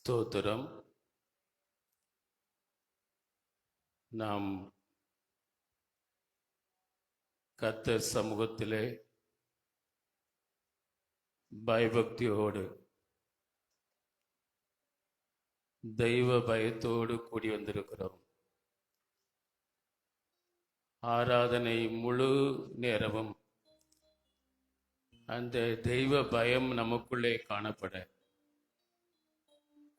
ஸ்தோத்திரம். நாம் கர்த்தர் சமூகத்திலே பயபக்தியோடு தெய்வ பயத்தோடு கூடி வந்திருக்கிறோம். ஆராதனை முழு நேரமும் அந்த தெய்வ பயம் நமக்குள்ளே காணப்பட,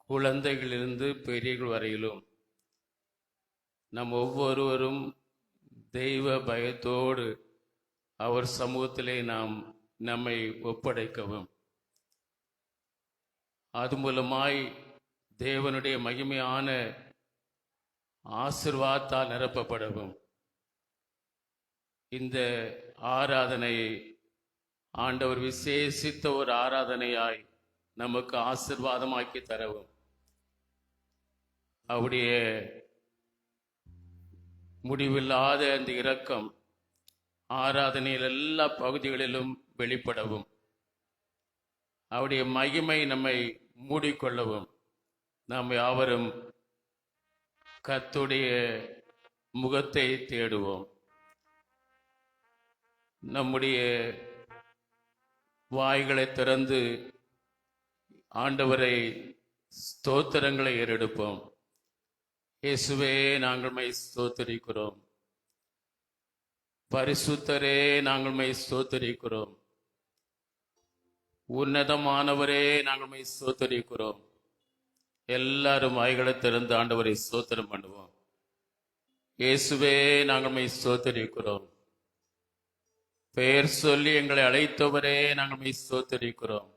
குழந்தைகளிலிருந்து பெரியர்கள் வரையிலும் நம் ஒவ்வொருவரும் தெய்வ பயத்தோடு அவர் சமூகத்திலே நாம் நம்மை ஒப்படைக்கவும், அது மூலமாய் தேவனுடைய மகிமையான ஆசீர்வாதத்தால் நிரப்பப்படவும் இந்த ஆராதனையை ஆண்டவர் விசேஷித்த ஒரு ஆராதனையாய் நமக்கு ஆசீர்வாதமாக்கி தரவும், அவருடைய முடிவில்லாத அந்த இரக்கம் ஆராதனையில் எல்லா பகுதிகளிலும் வெளிப்படவும், அவருடைய மகிமை நம்மை மூடிக்கொள்ளவும், நாம் யாவரும் கர்த்தருடைய முகத்தை தேடுவோம். நம்முடைய வாய்களை திறந்து ஆண்டவரை ஸ்தோத்திரங்களை ஏறெடுப்போம். இயேசுவே, நாங்கள் மை ஸ்தோத்தரிக்கிறோம். பரிசுத்தரே, நாங்கள் மை ஸ்தோத்தரிக்கிறோம். உன்னதமானவரே, நாங்கள் மை ஸ்தோத்தரிக்கிறோம். எல்லாரும் வாய்களை திறந்து ஆண்டவரை ஸ்தோத்திரம் பண்ணுவோம். இயேசுவே, நாங்கள் மை ஸ்தோத்தரிக்கிறோம். பெயர் சொல்லி எங்களை அழைத்தவரே, நாங்கள் மை ஸ்தோத்தரிக்கிறோம்.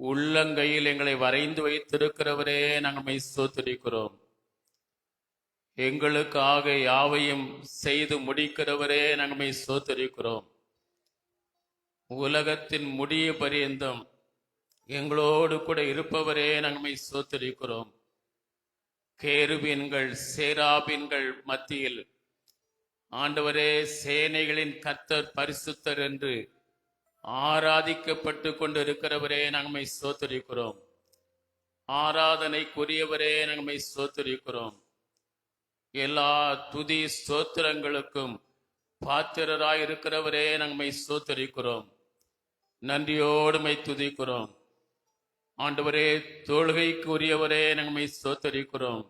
உள்ளங்கையில் எங்களை வரைந்து வைத்திருக்கிறவரே, நாங்கள் மை ஸ்தோத்தரிக்கிறோம். எங்களுக்காக யாவையும் செய்து முடிக்கிறவரே, நாங்கள் மை ஸ்தோத்தரிக்கிறோம். உலகத்தின் முடிய பரியந்தம் எங்களோடு கூட இருப்பவரே, நாங்கள் மை ஸ்தோத்தரிக்கிறோம். கேருபீன்கள் சேராபீன்கள் மத்தியில் ஆண்டவரே, சேனைகளின் கர்த்தர் பரிசுத்தர் என்று ஆராதிக்கப்பட்டு கொண்டு இருக்கிறவரே, நாங்கள் ஸ்தோத்திரிக்கிறோம். ஆராதனைக்குரியவரே, நாங்கள் ஸ்தோத்திரிக்கிறோம். எல்லா துதி ஸ்தோத்திரங்களுக்கும் பாத்திரராய் இருக்கிறவரே, நாங்கள் ஸ்தோத்திரிக்கிறோம். நன்றியோடு மை துதிக்கிறோம். ஆண்டவரே, தொழுகைக்கு உரியவரே, நாங்கள் ஸ்தோத்திரிக்கிறோம்.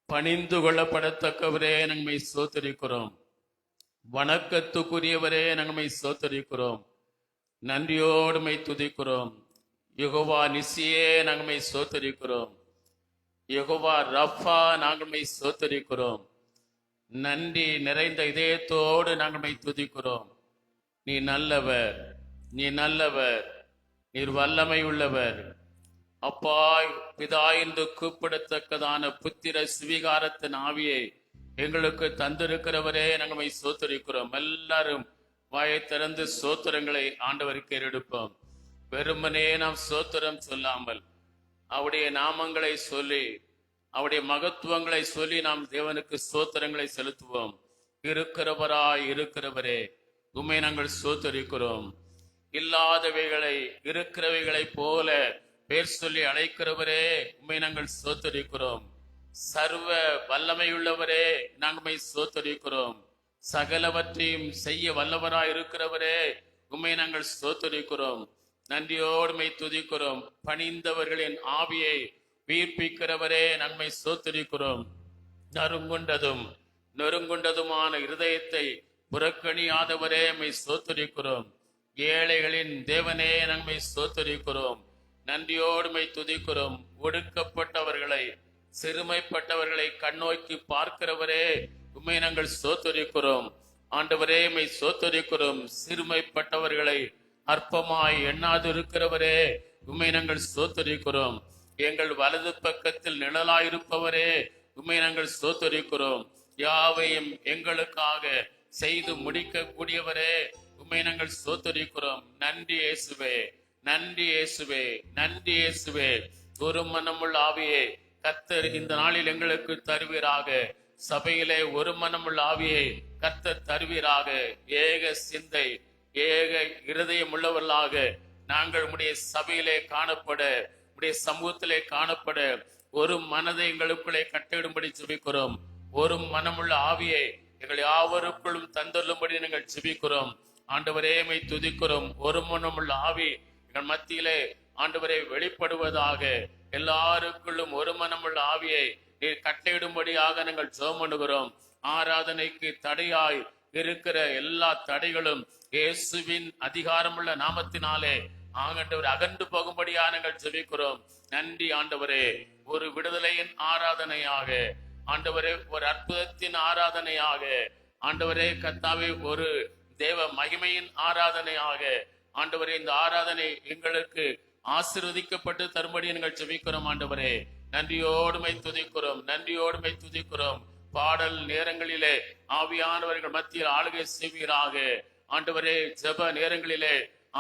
பணிந்து கொள்ளப்படத்தக்கவரே, நாங்கள் ஸ்தோத்திரிக்கிறோம். வணக்கத்துக்குரியவரே, நாங்கள் ஸ்தோத்திரிக்கிறோம். நன்றியோடு மை துதிக்கிறோம். யெகோவா நிசியே, நாங்கள் ஸ்தோத்திரிக்கிறோம். யெகோவா ரஃபா, நாங்கள் ஸ்தோத்திரிக்கிறோம். நன்றி நிறைந்த இதயத்தோடு நாங்கள் துதிக்கிறோம். நீ நல்லவர், நீ நல்லவர், நீர் வல்லமை உள்ளவர். அப்பாய் பிதா என்று கூப்பிடத்தக்கதான புத்திர சுவிகாரத்தின் ஆவியை எங்களுக்கு தந்திருக்கிறவரே, நாங்கள் ஸ்தோத்திரிக்கிறோம். எல்லாரும் வாயை திறந்து ஸ்தோத்திரங்களை ஆண்டவருக்கு ஏறெடுப்போம். வெறுமனே நாம் ஸ்தோத்திரம் சொல்லாமல் அவருடைய நாமங்களை சொல்லி அவருடைய மகத்துவங்களை சொல்லி நாம் தேவனுக்கு ஸ்தோத்திரங்களை செலுத்துவோம். இருக்கிறவராய் இருக்கிறவரே, உம்மை நாங்கள் ஸ்தோத்திரிக்கிறோம். இல்லாதவைகளை இருக்கிறவைகளை போல பேர் சொல்லி அழைக்கிறவரே, உம்மை நாங்கள் ஸ்தோத்திரிக்கிறோம். சர்வ வல்லமையுள்ளவரே, நாங்கள் ஸ்தோத்திரிக்கிறோம். சகலவற்றையும் செய்ய வல்லவராய் இருக்கிறவரே, உம்மை நாங்கள் ஸ்தோத்திரிக்கிறோம். நன்றியோடு மை துதிக்கிறோம். பணிந்தவர்களின் ஆவியை உயிர்ப்பிக்கிறவரே, நாங்கள் ஸ்தோத்திரிக்கிறோம். நறுங்குண்டதும் நொறுங்குண்டதுமான இருதயத்தை புறக்கணியாதவரே, மை ஸ்தோத்திரிக்கிறோம். ஏழைகளின் தேவனே, நாங்கள் ஸ்தோத்திரிக்கிறோம். நன்றியோடு மை துதிக்கிறோம். ஒடுக்கப்பட்டவர்களை சிறுமைப்பட்டவர்களை கண்ணோக்கி பார்க்கிறவரே, உம்மை நாங்கள் ஸ்தோத்திரிக்கிறோம். ஆண்டவரே, மை ஸ்தோத்திரிக்கிறோம். சிறுமைப்பட்டவர்களை அற்பமாய் எண்ணாது இருக்கிறவரே, உம்மை நாங்கள் ஸ்தோத்திரிக்கிறோம். எங்கள் வலது பக்கத்தில் நிழலாயிருப்பவரே, உம்மை நாங்கள் ஸ்தோத்திரிக்கிறோம். யாவையும் எங்களுக்காக செய்து முடிக்க கூடியவரே, உம்மை நாங்கள் ஸ்தோத்திரிக்கிறோம். நன்றி இயேசுவே, நன்றி இயேசுவே, நன்றி இயேசுவே. ஒரு மனமுள்ள ஆவியே கர்த்தர் இந்த நாளில் எங்களுக்கு தருவீராக. சபையிலே ஒரு மனமுள்ள ஆவியை கர்த்தர் தருவீராக. ஏக சிந்தை ஏக இருதயம் உள்ளவர்களாக நாங்கள் உம்முடைய சபையிலே காணப்பட உடைய சமூகத்திலே காணப்பட ஒரு மனதை எங்களுக்குள்ளே கட்டிடும்படி ஜெபிக்கிறோம். ஒரு மனமுள்ள ஆவியை எங்கள் யாவருக்குள்ளும் தந்தருளும்படி நாங்கள் ஜெபிக்கிறோம். ஆண்டவரே மை துதிக்கிறோம். ஒரு மனமுள்ள ஆவி எங்கள் மத்தியிலே ஆண்டவரை வெளிப்படுவதாக, எல்லாருக்குள்ளும் ஒரு மனமுள்ள ஆவியை நீர் கட்டளையிடும்படியாக நாங்கள் ஜெபம் பண்ணுகிறோம். ஆராதனைக்கு தடையாய் இருக்கிற எல்லா தடைகளும் இயேசுவின் அதிகாரமுள்ள நாமத்தினாலே ஆண்டவர் அகன்று போகும்படியா நாங்கள் ஜெபிக்கிறோம். நன்றி ஆண்டவரே. ஒரு விடுதலையின் ஆராதனையாக ஆண்டவரே, ஒரு அற்புதத்தின் ஆராதனையாக ஆண்டவரே கர்த்தாவே, ஒரு தேவ மகிமையின் ஆராதனையாக ஆண்டவரே, இந்த ஆராதனை எங்களுக்கு ஆசீர்வதிக்கப்பட்டு தரும்படி நாங்கள் ஜெபிக்கிறோம். ஆண்டவரே நன்றியோடுமை துதிக்கிறோம், நன்றியோடுமை துதிக்கிறோம். பாடல் நேரங்களிலே ஆவியானவர்கள் மத்தியில் ஆளுகை செய்வீராக. ஆண்டவரே ஜெப நேரங்களிலே,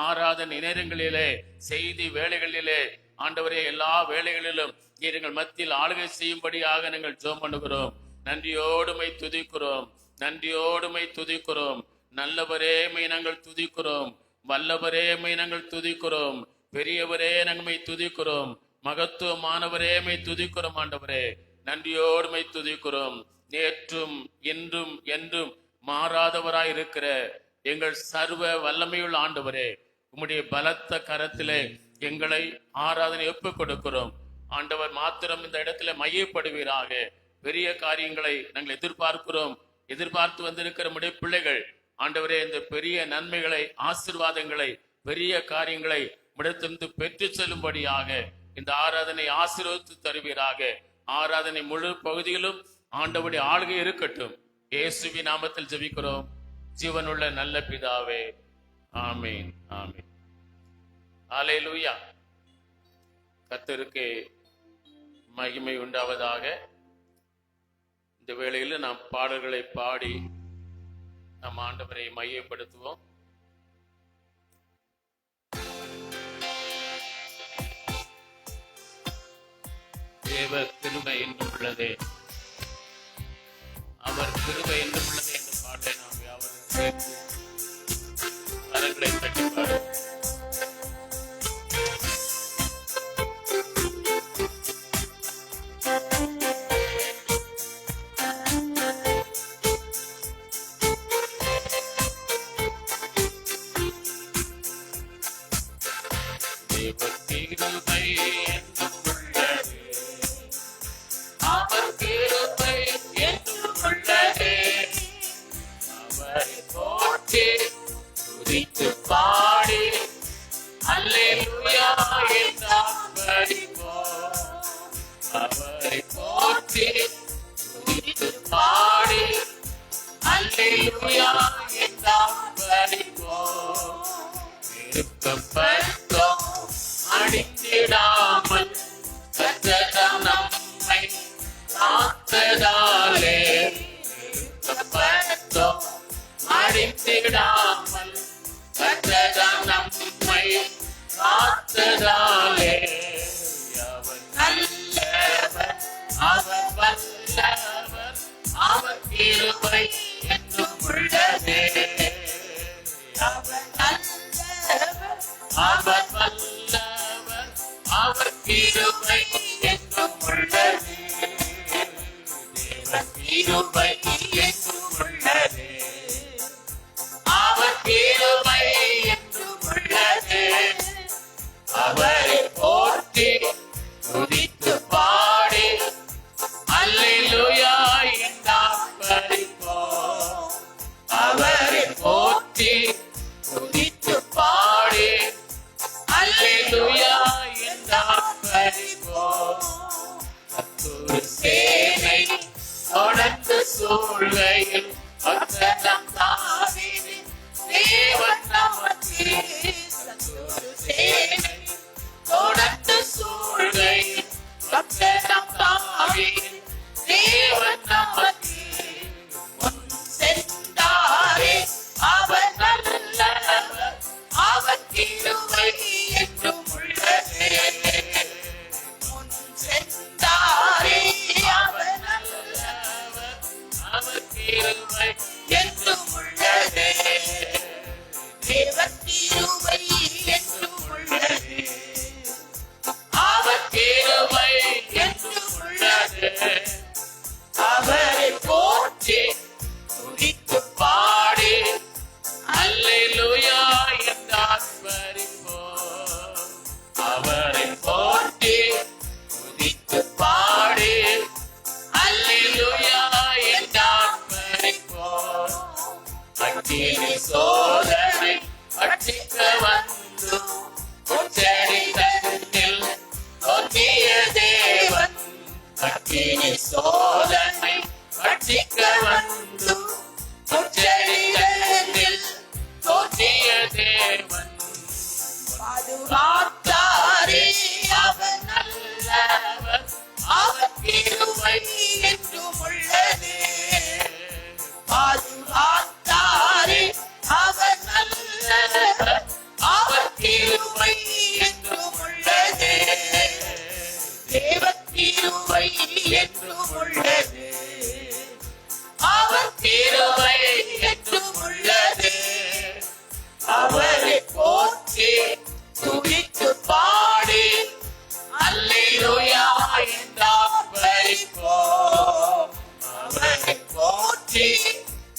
ஆராதனை நேரங்களிலே, செய்தி வேளைகளிலே ஆண்டவரே எல்லா வேளைகளிலும் எங்கள் மத்தியில் ஆளுகை செய்யும்படியாக நாங்கள் ஜெபம் பண்ணுகிறோம். நன்றியோடுமை துதிக்கிறோம், நன்றியோடுமை துதிக்கிறோம். நல்லவரேமை நாங்கள் துதிக்கிறோம், வல்லவரேமை நாங்கள் துதிக்கிறோம், பெரியவரே நம்மை துதிக்கிறோம், மகத்துவமானவரேமை துதிக்கிறோம். ஆண்டவரே நன்றியோடுமை துதிக்கிறோம். நேற்றும் இன்றும் என்றும் மாறாதவராய் இருக்கிற எங்கள் சர்வ வல்லமையுள்ள ஆண்டவரே, உம்முடைய பலத்த கரத்திலே எங்களை ஆராதனை ஒப்புக் கொடுக்கிறோம். ஆண்டவர் மாத்திரம் இந்த இடத்துல மையப்படுவீராக. பெரிய காரியங்களை நாங்கள் எதிர்பார்க்கிறோம். எதிர்பார்த்து வந்திருக்கிற நம்முடைய பிள்ளைகள் ஆண்டவரே, இந்த பெரிய நன்மைகளை, ஆசீர்வாதங்களை, பெரிய காரியங்களை இடத்திலிருந்து பெற்று செல்லும்படியாக இந்த ஆராதனை ஆசீர்வதித்து தருவீராக. ஆராதனை முழு பகுதியிலும் ஆண்டவருடைய ஆளுகை இருக்கட்டும். இயேசுவின் நாமத்தில் ஜெபிக்கிறோம் ஜீவனுள்ள நல்ல பிதாவே, ஆமீன், ஆமீன். அல்லேலூயா. கர்த்தருக்கு மகிமை உண்டாவதாக. இந்த வேளையில் நாம் பாடல்களை பாடி நம் ஆண்டவரை மையப்படுத்துவோம். தேவ கிருபை என்றும் உள்ளதே, அவர் கிருபை என்றும் உள்ளது என்ற பாட்டை நாம் யாவரும் சேர்த்து கரங்களை தட்டி பாடுவோம். அடித்திடாமல் கர்த்தர் நம்மை காத்ததாலே, அடித்திடாமல் கர்த்தர் நம்மை காத்ததாலே, அவர் நல்லவர், அவர் வல்லவர், அவர் கிருபை என்றும் உள்ளதே. அவர் நல்லவர், அவர் வல்லவர், அவர் கிருபை என்றும் உள்ளதே. தேவ கிருபை என்றும் உள்ளதே, அவர் கிருபை என்றும் உள்ளதே. அவரை போற்றி துதித்து பாடி அல்லேலூயா என்றால் பறிப்போம். அவரை போற்றி துதித்து பாடி அல்லேலூயா என்றால் பறிப்போம். கர்த்தர் சேனை தொடர்ந்து சூழ்கையில் பக்தனம் தாவீதின் தேவன் நமக்கு. கர்த்தர் சேனை தொடர்ந்து சூழ்கையில் பக்தனம் தாவீதின் தேவன் நமக்கு. முன் சென்றாரே அவர் நல்லவர், அவர் கிருபை என்றும் உள்ளதே. முன் சென்றாரே அவர் நல்லவர், அவர் கிருபை என்றும் உள்ளதே. தேவ கிருபை என்றும் உள்ளதே. அவர் தேவன் பாதுகாத்தாரே அவர் நல்லவர், அவர் கிருபை என்றும் உள்ளது. பாதுகாத்தாரே அவர் நல்லவர், அவர் கிருபை என்றும் உள்ளது. தேவ கிருபை என்றும் உள்ளது, அவர் கிருபை என்றும் உள்ளது. அவரை போற்றி துதித்து பாடி அல்லேலூயா என்றார்ப்பரிப்போம். அவரை போற்றி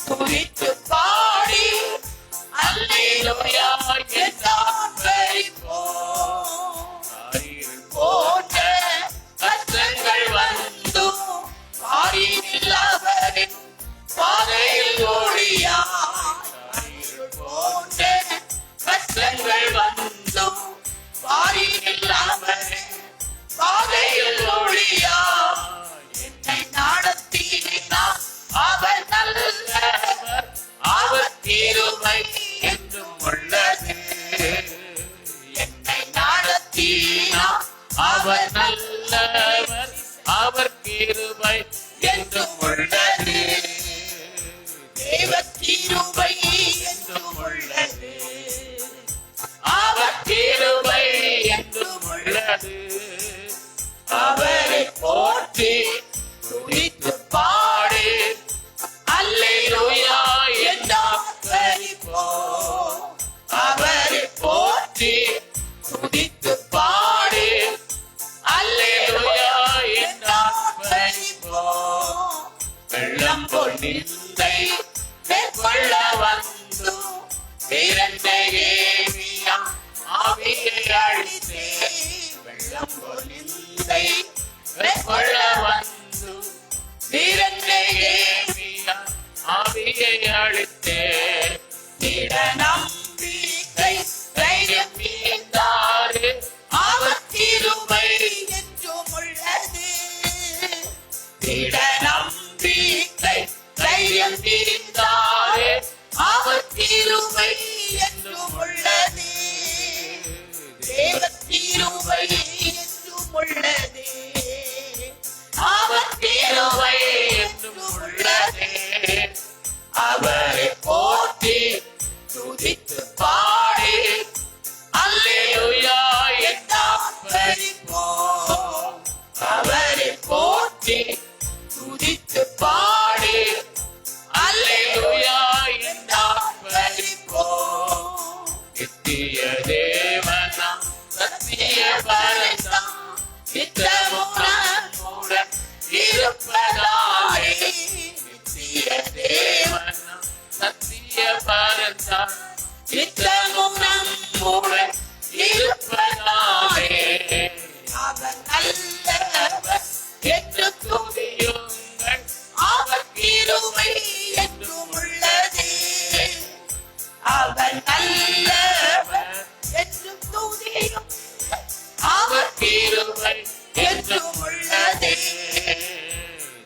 துதித்து பாடி அல்லேலூயா என்றார்ப்பரிப்போம். போன்ற கஷ்டங்கள் வந்தும் பாரினில் அவரின் பாதையில் ஒளியாய் போன்ற கஷ்டங்கள் வந்தும் பாரினில் அவரின் பாதையில் ஒளியாய் என்னை நடத்தினார். அவர் நல்லவர், அவர் கிருபை என்றும் உள்ளது. என்னை நடத்தினார். அவர் நல்லவர், அவர் கிருபை என்றும் உள்ளது. தேவ கிருபை என்றும் உள்ளது, அவர் கிருபை என்றும் உள்ளது. அவரை போற்றி துதித்து பாடி அல்லேலூயா என்றார்ப்பரிப்போம். அவரை போற்றி துதித்து பாடி அல்லேலூயா என்றார்ப்பரிப்போம். வெள்ளம் போல் நிந்தை மேற்கொள்ள வந்து வீரண்டை ஏவியா ஆவியை அழித்தே. வெள்ளம் போல் நிந்தை மேற்கொள்ள வந்து வீரண்டை ஏவியா ஆவியை அழித்தே. திட நம்பிக்கை தைரியம் மீந்தாரு, அவர் கிருபை என்றும் உள்ளது. திட நம்பிக்கை தைரியம் மீந்தாரு, அவர் கிருபை என்றும் உள்ளது. தேவ கிருபை என்றும் உள்ளது, அவர் கிருபை என்றும் உள்ளது. அவரை போற்றி துதித்து பாடி அல்லேலூயா என்றார்ப்பரிப்போம். அவரை போற்றி துதித்து பாடி அல்லேலூயா என்றார்ப்பரிப்போம். நித்திய தேவனாம் சத்திய பரந்தாம் நித்தமும் நம்முடன் இருப்பதாலே. நித்திய தேவனாம் சத்திய பரந்தாம் நித்தமும் நம்முடன் இருப்பதாலே. அவர் நல்லவர் என்று துதியுங்கள், அவர் கிருபை என்றும் உள்ளது. அவர் நல்லவர் என்று துதியுங்கள், அவர் கிருபை என்றும் உள்ளது.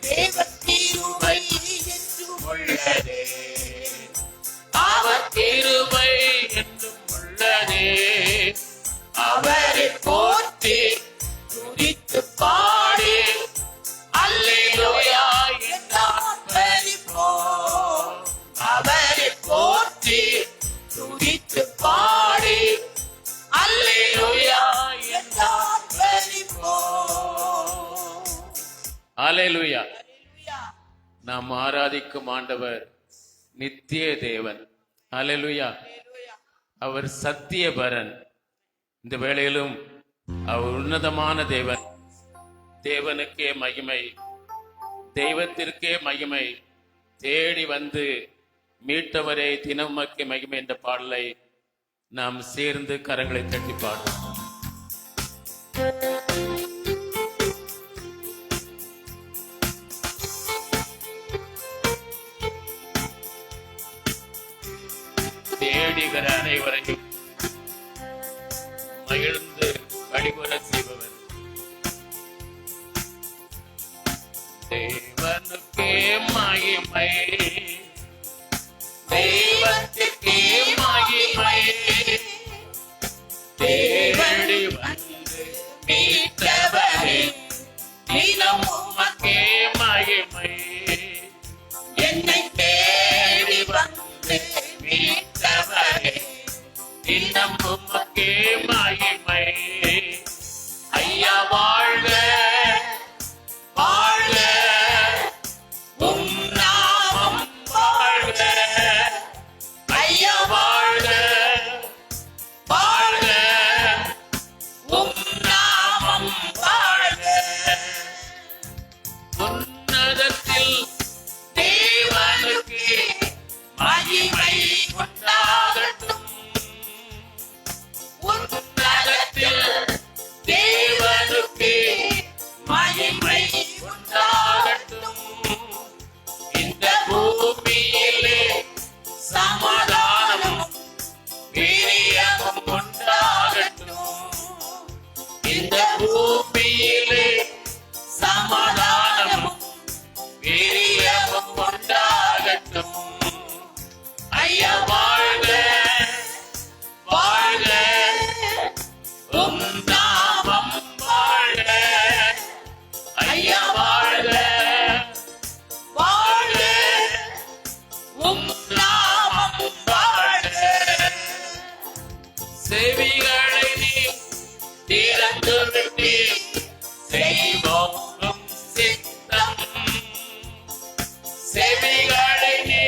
தேவ கிருபை என்றும் உள்ளது, அவர் கிருபை என்றும் உள்ளது. அவரை போற்றி துதித்து பாடி அல்லேலூயா என்றார்ப்பரிப்போம். அவரை போற்றி துதித்து பாடி அல்லேலூயா என்றார்ப்பரிப்போம். அல்லேலூயா. நாம் ஆராதிக்கும் ஆண்டவர் நித்திய தேவன். அல்லேலூயா. அவர் சத்தியபரன். இந்த வேளையிலும் அவர் உன்னதமான தேவன். தேவனுக்கே மகிமை, தெய்வத்திற்கே மகிமை. தேடி வந்து மீட்டவரே தினமக்கு மகிமை என்ற பாடலை நாம் சேர்ந்து கரங்களை தட்டி பாடுவோம். தேடுகிற அனைவரையும் மகிழ்ந்து வழிபட செய்பவர். தேவனுக்கே மகிமை, தெய்வத்துக்கே மகிமை. இன்னும் உமக்கே மகிமை. ஐயா வாழ்க வாழ்க, உம் நாமம் வாழ்க. ஐயா வாழ்க வாழ்க, உம் நாமம் வாழ்க. உன்னதத்தில் தேவனுக்கு மகிமை உண்டாகட்டும். உன்னதத்தில் தேவனுக்கு மகிமை உண்டாகட்டும். இந்த பூமியிலே சமாதானமும் வீரியமும் உண்டாகட்டும். இந்த பூமியிலே சமாதானமும் வீரியமும் உண்டாகட்டும். ஐயா வாழ்க வாழ்க, உம் நாமம் வாழ்க. ஐயா வாழ்க வாழ்க, உம் நாமம் வாழ்க. செவிகளை நீ திறந்து விட்டு செய்வோம் உம் சித்தம். செவிகளை நீ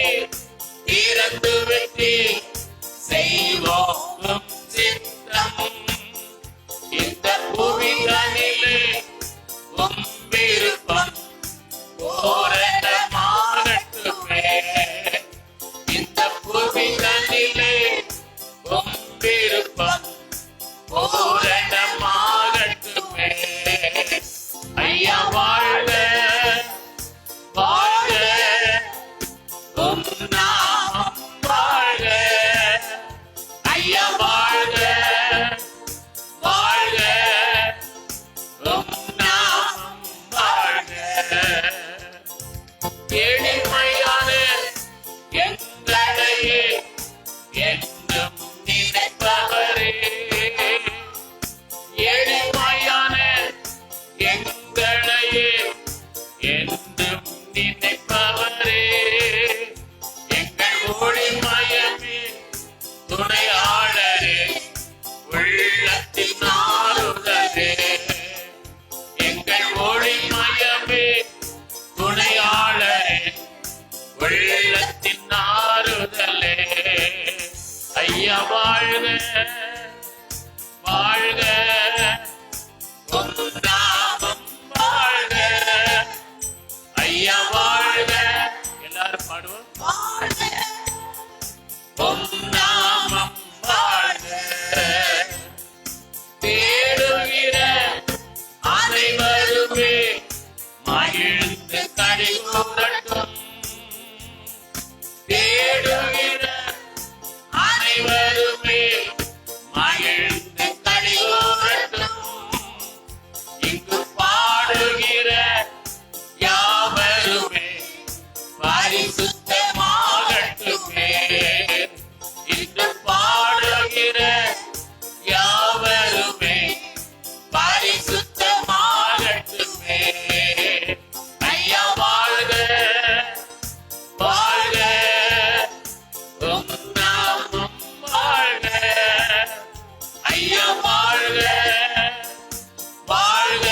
திறந்து விட்டு செய்வோம் உம் சித்தம். இந்த புவிதனிலே உம் விருப்பம் பூரணமாகட்டுமே. இந்த புவிதனிலே உம் விருப்பம் பூரணமாகட்டுமே. ஐயா வாழ்க வாழ்க, உம் நாமம் வாழ்க. ஐயா வாழ்க வாழ்க, உம் நாமம் வாழ்க. எளிமையான எங்களையே என்றும் நினைப்பவரே. எளிமையான எங்களையே என்றும் நினைப்பவரே. எங்கள் ஒளிமயமே துணையாளரே, உள்ளத்தின் ஆறுதலே. எங்கள் ஒளிமயமே துணையாளரே, உள்ளத்தின் ஆறுதலே. ஐயா வாழ்க வாழ்க, உம் நாமம் வாழ்க. ஐயா வாழ்க, எல்லாரும் பாடுவோம். உம் நாமம் வாழ்க. தேடுகிற அனைவருமே மகிழ்ந்து கழிவுறட்டும். தேடுகிற அனைவருமே மகிழ்ந்து கழிவுறட்டும். இங்கு பாடுகிற யாவருமே பரிசுத்தமாகட்டுமே. இன்று பாடுகிற யாவருமே பரிசுத்தமாகட்டுமே. ஐயா வாழ்க வாழ்க, உம் நாமம் வாழ்க. ஐயா வாழ்க வாழ்க,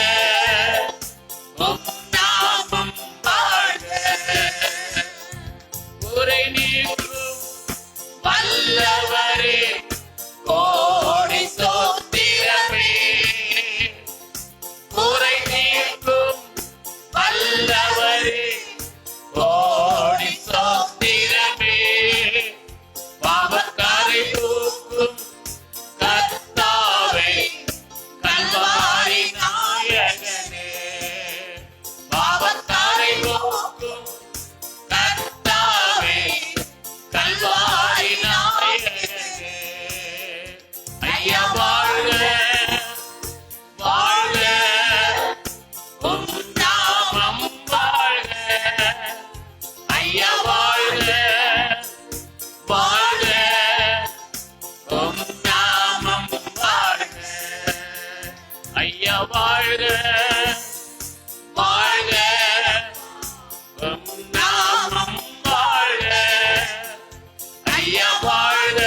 உம் நாமம் வாழ்க. குறை நீக்கும் வல்லவரே, கோடி ஸ்தோத்திரமே. குறை நீக்கும் வல்லவரே, கோடி ஸ்தோத்திரமே. பாவக்காரை தூக்கும் கர்த்தாவே, கல்வாரி நாயகனே. பாவக்காரை தூக்கும் கர்த்தாவே, கல்வாரி நாயகனே. ஐயா வாழ்க வாழ்க, உம் நாமம் வாழ்க. ஐயா வாழ்க வாழ்க, உம் நாமம் வாழ்க. ஐயா வாழ்க வாழ்க, உம் நாமம் வாழ்க. ஐயா வாழ்க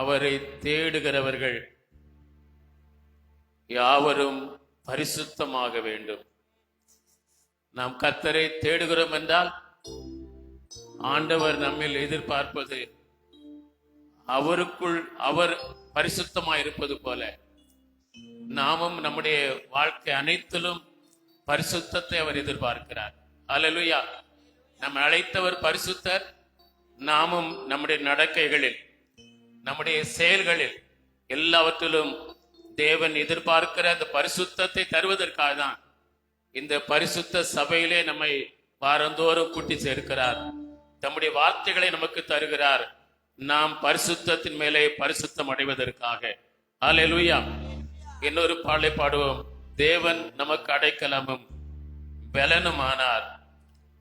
அவரை தேடுகிறவர்கள் யாவரும் பரிசுத்தமாக வேண்டும். நாம் கர்த்தரை தேடுகிறோம் என்றால் ஆண்டவர் நம்மில் எதிர்பார்ப்பது அவருக்குள் அவர் பரிசுத்தமாய் இருப்பது போல நாமும் நம்முடைய வாழ்க்கை அனைத்திலும் பரிசுத்தத்தை அவர் எதிர்பார்க்கிறார். அல்லேலூயா. நம்ம அழைத்தவர் பரிசுத்தர். நாமும் நம்முடைய நடக்கைகளில் நம்முடைய செயல்களில் எல்லாவற்றிலும் தேவன் எதிர்பார்க்கிற அந்த பரிசுத்தத்தை தருவதற்காக தான் இந்த பரிசுத்த சபையிலே நம்மை வாரந்தோறும் கூட்டி சேர்க்கிறார். தம்முடைய வார்த்தைகளை நமக்கு தருகிறார். நாம் பரிசுத்தத்தின் மேலே பரிசுத்தம் அடைவதற்காக. அல்லேலூயா. இன்னொரு பாடலை பாடுவோம். தேவன் நமக்கு அடைக்கலமும் பலனுமானார்,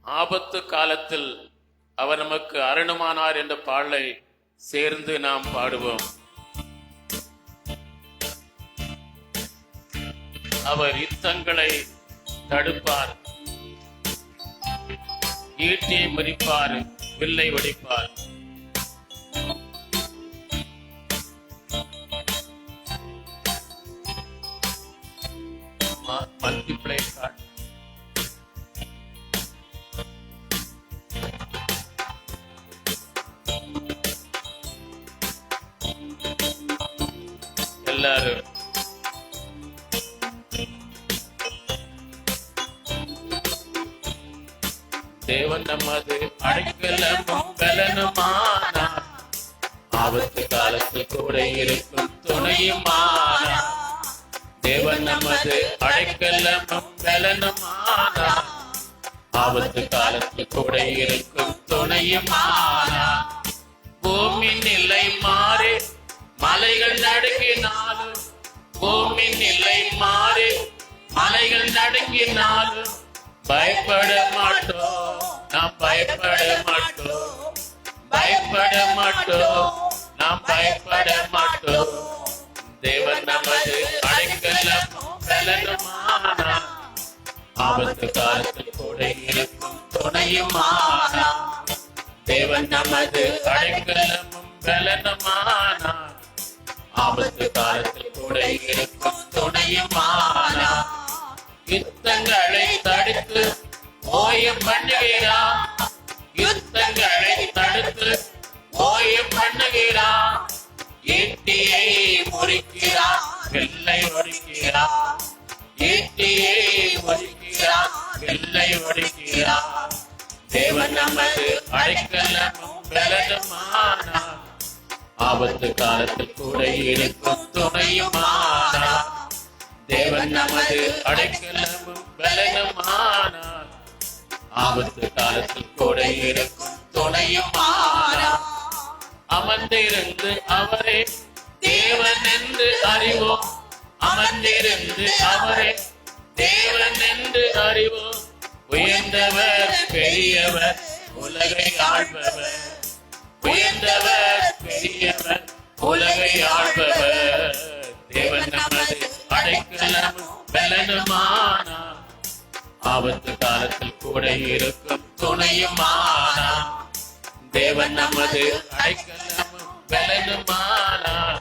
ஆபத்து காலத்தில் அவர் நமக்கு அரணுமானார் என்ற பாடலை சேர்ந்து நாம் பாடுவோம். அவர் யுத்தங்களை தடுப்பார், ஈட்டியை முறிப்பார், வில்லை ஒடிப்பார். மல்டிப்ளை கார்டு எல்லாரும் தேவன் நமது அடைக்கலமும் பலனுமானார், ஆபத்து காலத்தில் கூட இருக்கும் துணையுமானார். தேவன் நமது அடைக்கலமும் பலனுமானார், ஆபத்து காலத்தில் கூட இருக்கும் துணையுமானார். பூமி நிலை மாறி மலைகள் நடுங்கினாலும், பூமி நிலை மாறி மலைகள் நடுங்கினாலும் பயப்பட மாட்டோம், நாம் பயப்பட மாட்டோம், பயப்பட மாட்டோம், நாம் பயப்பட மாட்டோம். தேவன் நமது அடைக்கலமும் பலனுமானார், ஆபத்து காலத்தில் கூட இருக்கும் துணையுமானார். தேவன் நமது அடைக்கலமும் பலனுமானார், ஆபத்து காலத்தில் கூட இருக்கும் துணையுமானார். யுத்தங்களை தடுத்து ஓய பண்ணுகிறார், யுத்தங்களை தடுத்து ஓய பண்ணுகிறார். ஈட்டியை முறிக்கிறார், வில்லை ஒடிக்கிறார், ஈட்டியை முறிக்கிறார், வில்லை ஒடிக்கிறார். தேவன் நமது அடைக்கலமும் பலனுமானார், ஆபத்து காலத்தில் கூட இருக்கும் துணையுமானார். தேவன் நமது அடைக்கலமும் பலனுமானார், ஆபத்து காலத்தில் கூட இருக்கும் துணையுமானார். அமர்ந்திருந்து அவரே தேவன் என்று அறிவோம், அமர்ந்திருந்து அவரே தேவன் என்று அறிவோம். உயர்ந்தவர் பெரியவர், உலகை ஆள்பவர், உயர்ந்தவர் பெரியவர், உலகை ஆள்பவர். தேவன் நமது அடைக்கலமும் பலனுமானார், ஆபத்து காலத்தில் கூட இருக்கும் துணையுமானார். தேவன் நமது அடைக்கலமும் பலனுமானார்,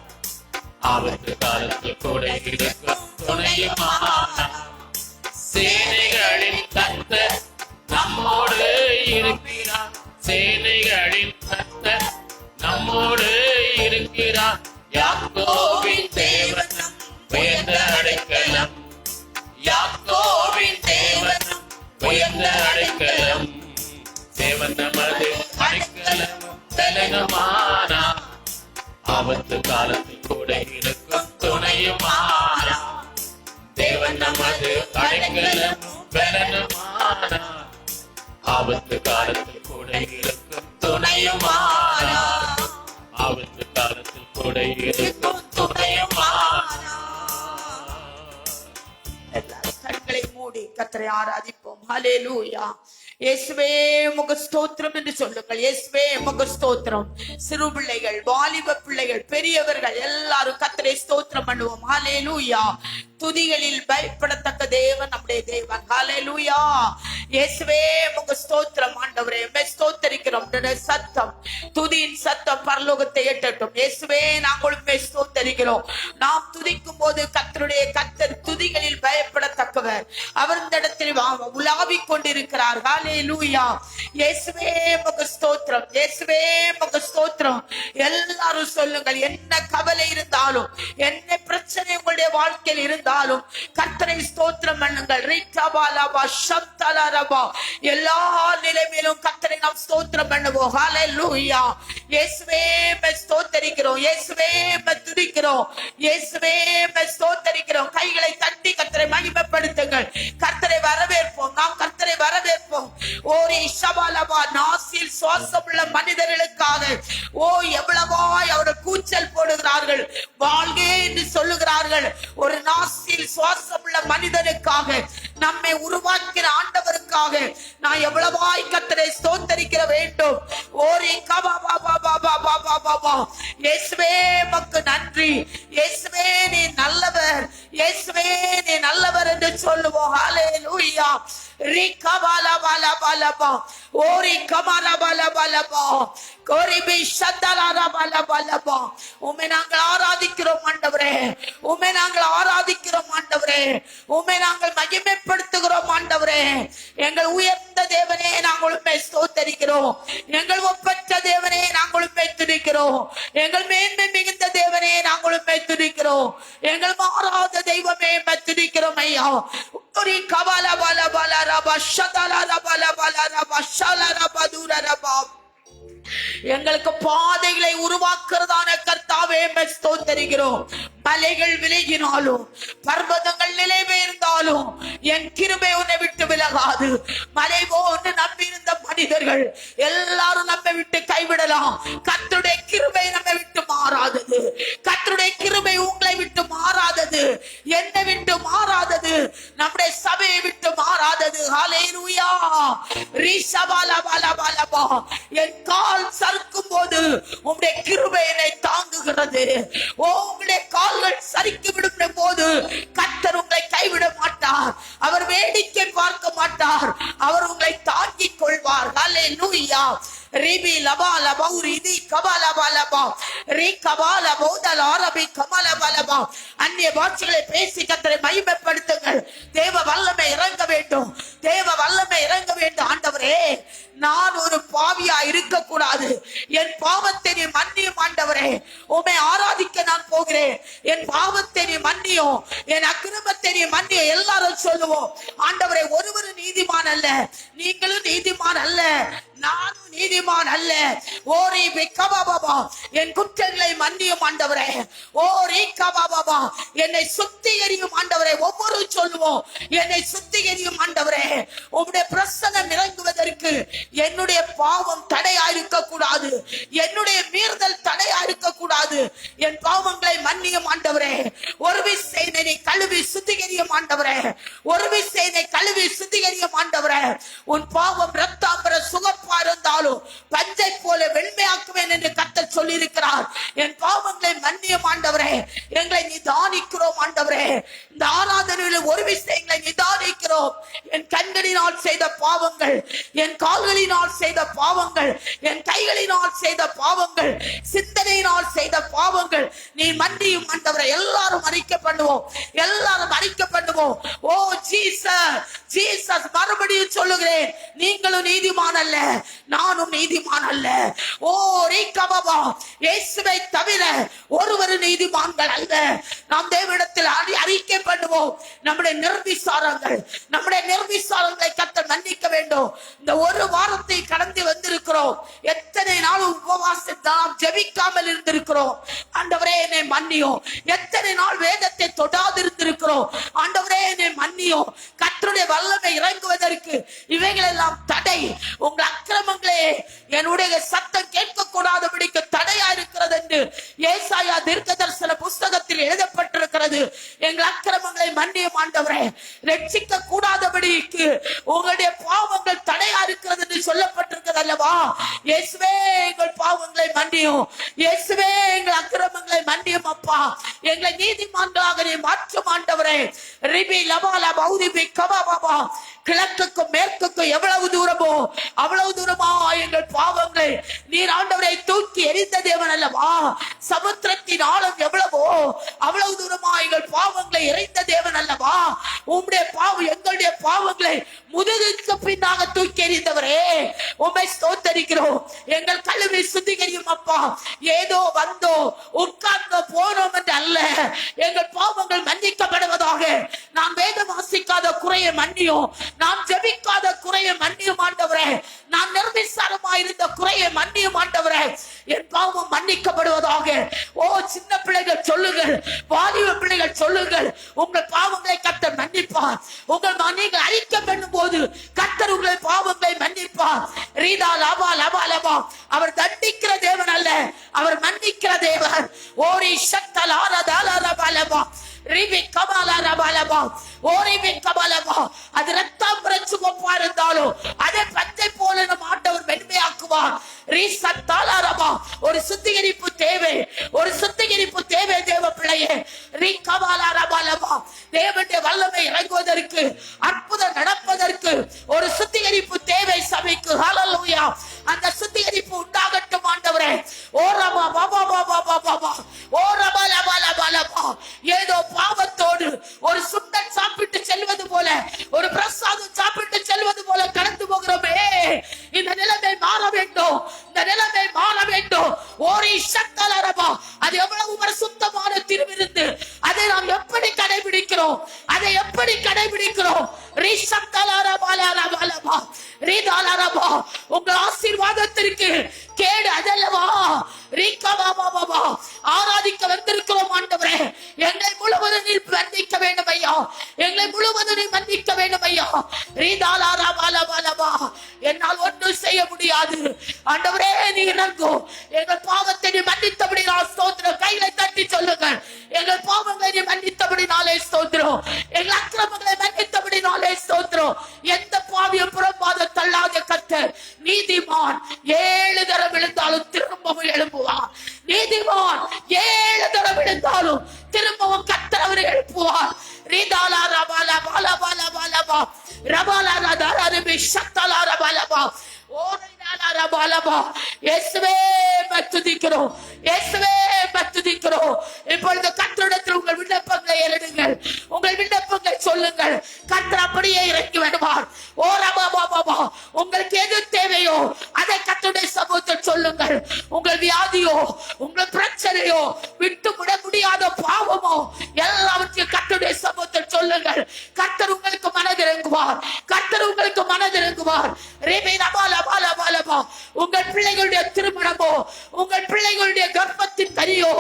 ஆபத்து காலத்தில் கூட இருக்கும் துணையுமானார். சேனைகளின் கர்த்தர் நம்மோடு இருக்கிறார், சேனைகளின் கர்த்தர் நம்மோடு இருக்கிறார். யாக்கோபின் தேவன் உயர்ந்த அடைக்கலம், யாக்கோபின் தேவன் உயர்ந்த அடைக்கலம். தேவன் நமது அடைக்கலமும் பலனுமானார், ஆபத்து காலத்தில் கூட இருக்கும் துணையுமானார். தேவன் நமது அடைக்கலமும் பலனுமானார், ஆபத்து காலத்தில் கூட இருக்கும் துணையுமானார், ஆபத்து காலத்தில் கூட இருக்கும் துணையுமானார். கண்களை மூடி கர்த்தரை ஆராதிப்போம். ஹல்லேலூயா. இயேசுவே உமக்கு ஸ்தோத்திரம் என்று சொல்லுங்கள். இயேசுவே உமக்கு ஸ்தோத்திரம். சிறு பிள்ளைகள், வாலிப பிள்ளைகள், பெரியவர்கள் எல்லாரும் கர்த்தரை ஸ்தோத்திரம் பண்ணுவோம். ஹல்லேலூயா. துதிகளில் பயப்படத்தக்க தேவன் நம்முடைய தேவன். ஹல்லேலூயா. இயேசுவே உங்க ஸ்தோத்திரம் ஆண்டவரே, உம்மை ஸ்தோத்தரிக்கிறோம். உம்முடைய சத்தம், துதியின் சத்தம் பரலோகத்தை எட்டட்டும். இயேசுவே நாங்கள் உம்மை ஸ்தோத்தரிக்கிறோம். நாம் துதிக்கும் போது கர்த்தர் துதிகளில் பயப்படத்தக்கவர். அவர் இந்த இடத்தில் உலாவிக் கொண்டிருக்கிறார். ஹல்லேலூயா. இயேசுவே உமக்கு ஸ்தோத்திரம், இயேசுவே உமக்கு ஸ்தோத்திரம். எல்லாரும் சொல்லுங்கள், என்ன கவலை இருந்தாலும், என்ன பிரச்சனை உங்களுடைய வாழ்க்கையில் இருந்தாலும் கர்த்தரை ஸ்தோத்திரம் பண்ணுங்கள். ரிட்டபாலபா ஷப்தலரபா. எல்லா நிலைமையிலும் கர்த்தரை நாம் ஸ்தோத்திரம் பண்ணுவோம். ஹல்லேலூயா. இயேசுவே உம்மை ஸ்தோத்தரிக்கிறோம், இயேசுவே உம்மை துதிக்கிறோம், இயேசுவே உம்மை ஸ்தோத்தரிக்கிறோம். கைகளை தட்டி கர்த்தரை மகிமைப்படுத்துங்கள். கர்த்தரை வரவேற்போம், நாம் கர்த்தரை வரவேற்போம். ஓரி ஷபாலபா. நாசில் சுவாசமுள்ள மனிதர்களுக்காக ஓ எவ்வளவாய் அவர்கள் கூச்சல் போடுகிறார்கள், வாழ்க என்று சொல்லுகிறார்கள். ஒரு நாசில் சுவாசமுள்ள மனிதனுக்காக, நம்மை உருவாக்கிற ஆண்டவருக்காக நான் எவ்வளவாய் கர்த்தரை ஸ்தோத்தரிக்க வேண்டும். ஓரி கபாபாபாபாபாபாபாபா. இயேசுவே உமக்கு நன்றி, இயேசுவே நீ நல்லவர், இயேசுவே நீ நல்லவர் என்று சொல்லுவோம். ஹல்லேலூயா. ரிகபாலபாலபாலபா. ஓரி கமாலபாலபாலபா. கோரிபி ஷத்தலாலபாலபாலபா. உம்மை நாங்கள் ஆராதிக்கிறோம் ஆண்டவரே, உம்மை நாங்கள் ஆராதிக்கிறோம் ஆண்டவரே, உம்மை நாங்கள் மகிமைப்படுத்துகிறோம் ஆண்டவரே. எங்கள் உயர்ந்த தேவனே நாங்கள் உம்மை ஸ்தோத்தரிக்கிறோம். எங்கள் ஒப்பற்ற தேவனே நாங்கள் உம்மை துதிக்கிறோம். எங்கள் மேன்மை மிகுந்த தேவனே நாங்கள் உம்மை துதிக்கிறோம். எங்கள் மாறாத தெய்வமே உம்மை துதிக்கிறோம் ஐயா. ஒரு கபாலபாலபாலரபா ஷதலரபாலபாலரபா ஷலரபதுரரபா. எங்களுக்கு பாதைகளை உருவாக்குறதான கர்த்தாவே உம்மை ஸ்தோத்தரிக்கிறோம். மலைகள் விலகினாலும், பர்வதங்கள் நிலை பெயர்ந்தாலும் என் கிருபை உன்னை விட்டு விலகாது. மலை போன்று நம்பியிருந்த மனிதர்கள் எல்லாரும் நம்மை விட்டு கைவிடலாம், கர்த்தருடைய கிருபை நம்மை விட்டு மாறாதது. கர்த்தருடைய கிருபை உங்களை விட்டு மாறாதது, என்னை விட்டு மாறாதது, நம்முடைய சபையை விட்டு மாறாதது. ஹல்லேலூயா. ரிஷபாலபாலபாலபா. என் கால் சறுக்கும் போது உம்முடைய கிருபை என்னை தாங்குகிறது. ஓ உங்களுடைய கால்கள் சறுக்கி விடும் போது கர்த்தர் உங்களை கைவிட மாட்டார், அவர் வேடிக்கை பார்க்க மாட்டார், அவர் உங்களை தாங்கிக் கொள்வார். ஹல்லேலூயா. ரிபி லபா லபௌரி தி கபாலபாலபா. ரி கபால பௌதல் அரபி கமலபாலபா. அந்நிய பாஷைகளை பேசி கர்த்தரை மகிமைப்படுத்துங்கள். தேவ வல்லமை இறங்க வேண்டும், தேவ வல்லமை இறங்க வேண்டும். ஆண்டவரே, நான் ஒரு பாவியா இருக்க கூடாது, என் பாவத்தை நீ மன்னியும் ஆண்டவரே. உம்மை ஆராதிக்க நான் போகிறேன், என் பாவத்தை நீ மன்னியும், என் அக்கிரமத்தை நீ மன்னியும். எல்லாரும் சொல்லுவோம், ஆண்டவரே ஒருவரும் நீதிமான் அல்ல, நீங்களும் நீதிமான் அல்ல, நானும் நீதிமான் அல்ல. ஓரி பிக்கபாபாபா. என் குற்றங்களை மன்னியும் ஆண்டவரே. ஓரி கபாபாபா. என்னை சுத்திகரியும் ஆண்டவரே. ஒவ்வொரு சொல்லுவோம், என்னை சுத்திகரியும் ஆண்டவரே. உம்முடைய பிரசன்னம் இறங்குவதற்கு என்னுடைய பாவம் தடையா இருக்க கூடாது, என்னுடைய மீறுதல் தடையா இருக்க கூடாது. என் பாவங்களை மன்னியும் ஆண்டவரே. ஒரு விசை கழுவி சுத்திகரியும் ஆண்டவரே. ஒரு விசை கழுவி சுத்திகரியும் ஆண்டவரே. உன் பாவம் ரத்தாம்பர சுகப்பா இருந்தாலும் பஞ்சை போல வெண்மையாக்குவேன் என்று கர்த்தர் சொல்லி இருக்கிறார். என் பாவங்களை மன்னியும் ஆண்டவரே. எங்களை நிதானிக்கிறோம் ஆண்டவரே. இந்த ஆராதனையில் ஒரு விஷயங்களை நிதானிக்கிறோம். என் கண்களினால் செய்த பாவங்கள், என் கால்களினால் செய்த பாவங்கள், என் கைகளினால் செய்த பாவங்கள், சிந்தனையினால் செய்த பாவங்கள் நீ மன்னியும் ஆண்டவரே. எல்லாரும் அறிக்கை பண்ணுவோம், எல்லாரும் அறிக்கை பண்ணுவோம். ஓ ஜீசஸ், ஜீசஸ். மறுபடியும் சொல்லுகிறேன், நீங்களும் நீதிமான் அல்ல, நானும் நீதிமான் அல்ல. ஓ ரீகபாபா. இயேசுவை தவிர ஒருவரும் நீதிமான்கள் அல்ல. நாம் தேவனிடத்தில் அறிக்கை பண்ணுவோம். நம்முடைய நிர்விசாரங்கள், நம்முடைய நிர்விசாரங்களை கர்த்தர் மன்னிக்க வேண்டும். இந்த ஒரு வாரத்தை கடந்து வந்திருக்கிறோம். எத்தனை நாள் உபவாசத்தை நாம் ஜெபிக்காமல் இருந்திருக்கிறோம். ஆண்டவரே என்னை மன்னியும். எத்தனை நாள் வேதத்தை தொடாது இருந்திருக்கிறோம். ஆண்டவரே என்னை மன்னியும். கர்த்தருடைய வல்லமை இறங்குவதற்கு இவைகள் எல்லாம் தடை. உங்கள் அக்கிரமங்களே என்னுடைய சத்தம் கேட்க கூடாதபடிக்கு தடையா இருக்கிறது என்று ஏசாயா தீர்க்கதரிசன புஸ்தகத்தில் எழுதப்பட்டிருக்கிறது. எங்கள் அக்கிரமங்களை மன்னியும் ஆண்டவரே. ரட்சிக்க கூடாதபடிக்கு உங்களுடைய பாவங்கள் தடையா இருக்கிறது என்று சொல்லப்பட்டிருக்கிறது அல்லவா? இயேசுவே எங்கள் பாவங்களை மன்னியும், இயேசுவே எங்கள் அக்கிரமங்களை மன்னியும் அப்பா. எங்களை நீதிமான்களாக நீ மாற்றும் ஆண்டவரே. ரிபி லபால பௌதிபி கபாபாபா. கிழக்குக்கும் மேற்குக்கும் எவ்வளவு தூரமோ அவ்வளவு தூரமா எங்கள் பாவங்களை நீர் ஆண்டவரை தூக்கி எரிந்த தேவன் அல்லவா. சமுத்திரத்தின் ஆழம் எவ்வளவோ அவ்வளவு தூரமா எங்கள் பாவங்களை இறைந்த தேவன் அல்லவா. உம்முடைய பாவம் எங்களுடைய பாவங்களை முதுகுக்கு பின்னாக தூக்கி எறிந்தவரே உம்மை ஸ்தோத்தரிக்கிறோம். எங்கள் கழுவி சுத்திகரியும் அப்பா. ஏதோ வந்தோ உட்கார்ந்தோ போனோம் என்று அல்ல, எங்கள் பாவங்கள் மன்னிக்கப்படுவதாக. நாம் வேதம் வாசிக்காத குறையை மன்னியும், நாம் ஜெபிக்காத குறையை மன்னியும் ஆண்டவரே. நாம் நிர்விசாரமாய் இருந்த குறையை மன்னியும் ஆண்டவரே. என் பாவம் மன்னிக்கப்படுவதாக. ஓ சின்ன பிள்ளைகள் சொல்லுங்கள், வாலிப பிள்ளைகள் சொல்லுங்கள், உங்கள் பாவங்களை கர்த்தர் மன்னிப்பார். உங்கள் நீங்கள் அழிக்க பண்ணும் போது கர்த்தர் உங்கள் பாவங்களை மன்னிப்பார். ரீதா லாபா லபா லபா. அவர் தண்டிக்கிற தேவன் அல்ல, அவர் மன்னிக்கிற தேவன். ஓரி சக்தல் ஆரதாலா லபா லபா. ரிபி கபாலா ரபா லபா. ஓரிபி கபாலபா. அது ரத்தம் பிரச்சு கொப்பா இருந்தாலும் அதை பச்சை போல நம் ஆண்டவர் மென்மையாக்குவார். ரீசத்தாலா ரபா. ஒரு சுத்திகரிப்பு தேவை, ஒரு சுத்திகரிப்பு தேவை தேவ பிள்ளையே. ரீ கபாலா ரபா லபா. தேவனுடைய வல்லமை இறங்குவதற்கு, அற்புதம் நடப்பதற்கு ஒரு சுத்திகரிப்பு தேவை சபைக்கு. ஹல்லேலூயா. அந்த சுத்திகரிப்பு உண்டாகட்டும் ஆண்டவரே. ஓ ரபா பாபா பாபா பாபா. ஓ ரபா லபா லபா லபா. ஏதோ பாவத்தோடு ஒரு சுண்டன் சாப்பிட்டு செல்வது போல, ஒரு பிரசாதம் சாப்பிட்டு செல்வது போல கடந்து போகிறோமே. இந்த நிலைமை மாற வேண்டும், இந்த நிலைமை மாற வேண்டும். ஒரு சக்தலரபா. அது எவ்வளவு பரிசுத்தமான திருவிருந்து, அதை நாம் எப்படி கடைபிடிக்கிறோம், அதை எப்படி கடைபிடிக்கிறோம். உங்கள் ஆசீர்வாதத்திற்கு கேடு அதல்லவா. ஆராதிக்க வந்திருக்கிறோம் ஆண்டவரே. எங்களை முழுவதும் நீர் மன்னிக்க வேண்டும் ஐயா, எங்களை முழுவதும் நீர் மன்னிக்க வேண்டும் ஐயா. என்னால் ஒன்றும் செய்ய முடியாது ஆண்டவரே, நீ இறங்கும். எங்கள் பாவத்தை நீ மன்னித்தபடி நான் ஸ்தோத்திரம். கைகளை தட்டி சொல்லுங்கள், எங்கள் பாவங்களை நீ மன்னித்தபடி நாளே ஸ்தோத்திரம். எங்கள் அக்கிரமங்களை மன்னித்தபடி நாளே ஸ்தோத்திரம். எந்த பாவியும் புறம்பாத தள்ளாத கர்த்தர் நீதிமான். 7 தரம் விழுந்தாலும் திரும்பவும் எழும்புவார். நீதிமான் 7 தரம் விழுந்தாலும் திரும்பவும் கர்த்தர் அவரை எழுப்புவார். ரீதாலா ரபாலா பாலா பாலா பாலா ரபாலா ரதாரா ரபி சக்தலா ரபாலா. இப்பொழுது கர்த்தரிடத்தில் உங்கள் விண்ணப்பங்களை எழுதுங்கள், உங்கள் விண்ணப்பங்களை சொல்லுங்கள். கர்த்தர் அப்படியே இறங்கி வருவார். ஓ ரபா பாபா. உங்களுக்கு எது தேவையோ அதை கர்த்தருடைய சமூகத்தில் சொல்லுங்கள். உங்கள் வியாதியோ, உங்கள் பிரச்சனையோ, விட்டு விட முடியாத பாவமோ எல்லாவற்றையும் கர்த்தருடைய சமூகத்தில் சொல்லுங்கள். கர்த்தர் உங்களுக்கு மனதிறங்குவார், கர்த்தர் உங்களுக்கு மனதிறங்குவார். ரேபே ரபா லபா லபா லபா. உங்கள் பிள்ளைகளுடைய திருமணமோ, உங்கள் பிள்ளைகளுடைய கர்ப்பத்தின் கனியோ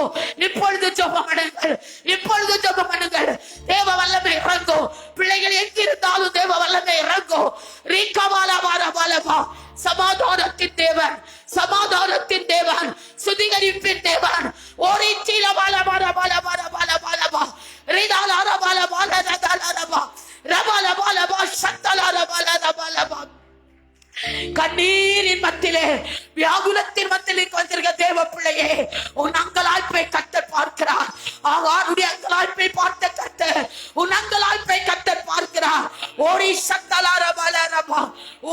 இப்பொழுது ஜெபம் பண்ணுங்கள், இப்பொழுது ஜெபம் பண்ணுங்கள். தேவ வல்லமை இறங்கும். பிள்ளைகள் எங்கிருந்தாலும் தேவ வல்லமை இறங்கும். ரீகபாலபாலபாலபா. சமாதானத்தின் தேவன், சமாதானத்தின் தேவன், சுத்திகரிப்பின் தேவன். ஓரி சீலபாலபாலபாலபாலபாலபாலபா. ரீதாலாலபாலபாலபாலபாலபா. ரபாலபாலபா சத்தலாலபாலபாலபா. கண்ணீரின் மத்தியிலே, வியாகுலத்தின் மத்தியிலே வந்திருக்க தேவ பிள்ளையே, உன் அங்கலாய்ப்பை கர்த்தர் பார்க்கிறார். ஆகாருடைய அங்கலாய்ப்பை பார்த்த கர்த்தர் உன் அங்கலாய்ப்பை கர்த்தர் பார்க்கிறார். ஓரி சத்தலாரபாலபா.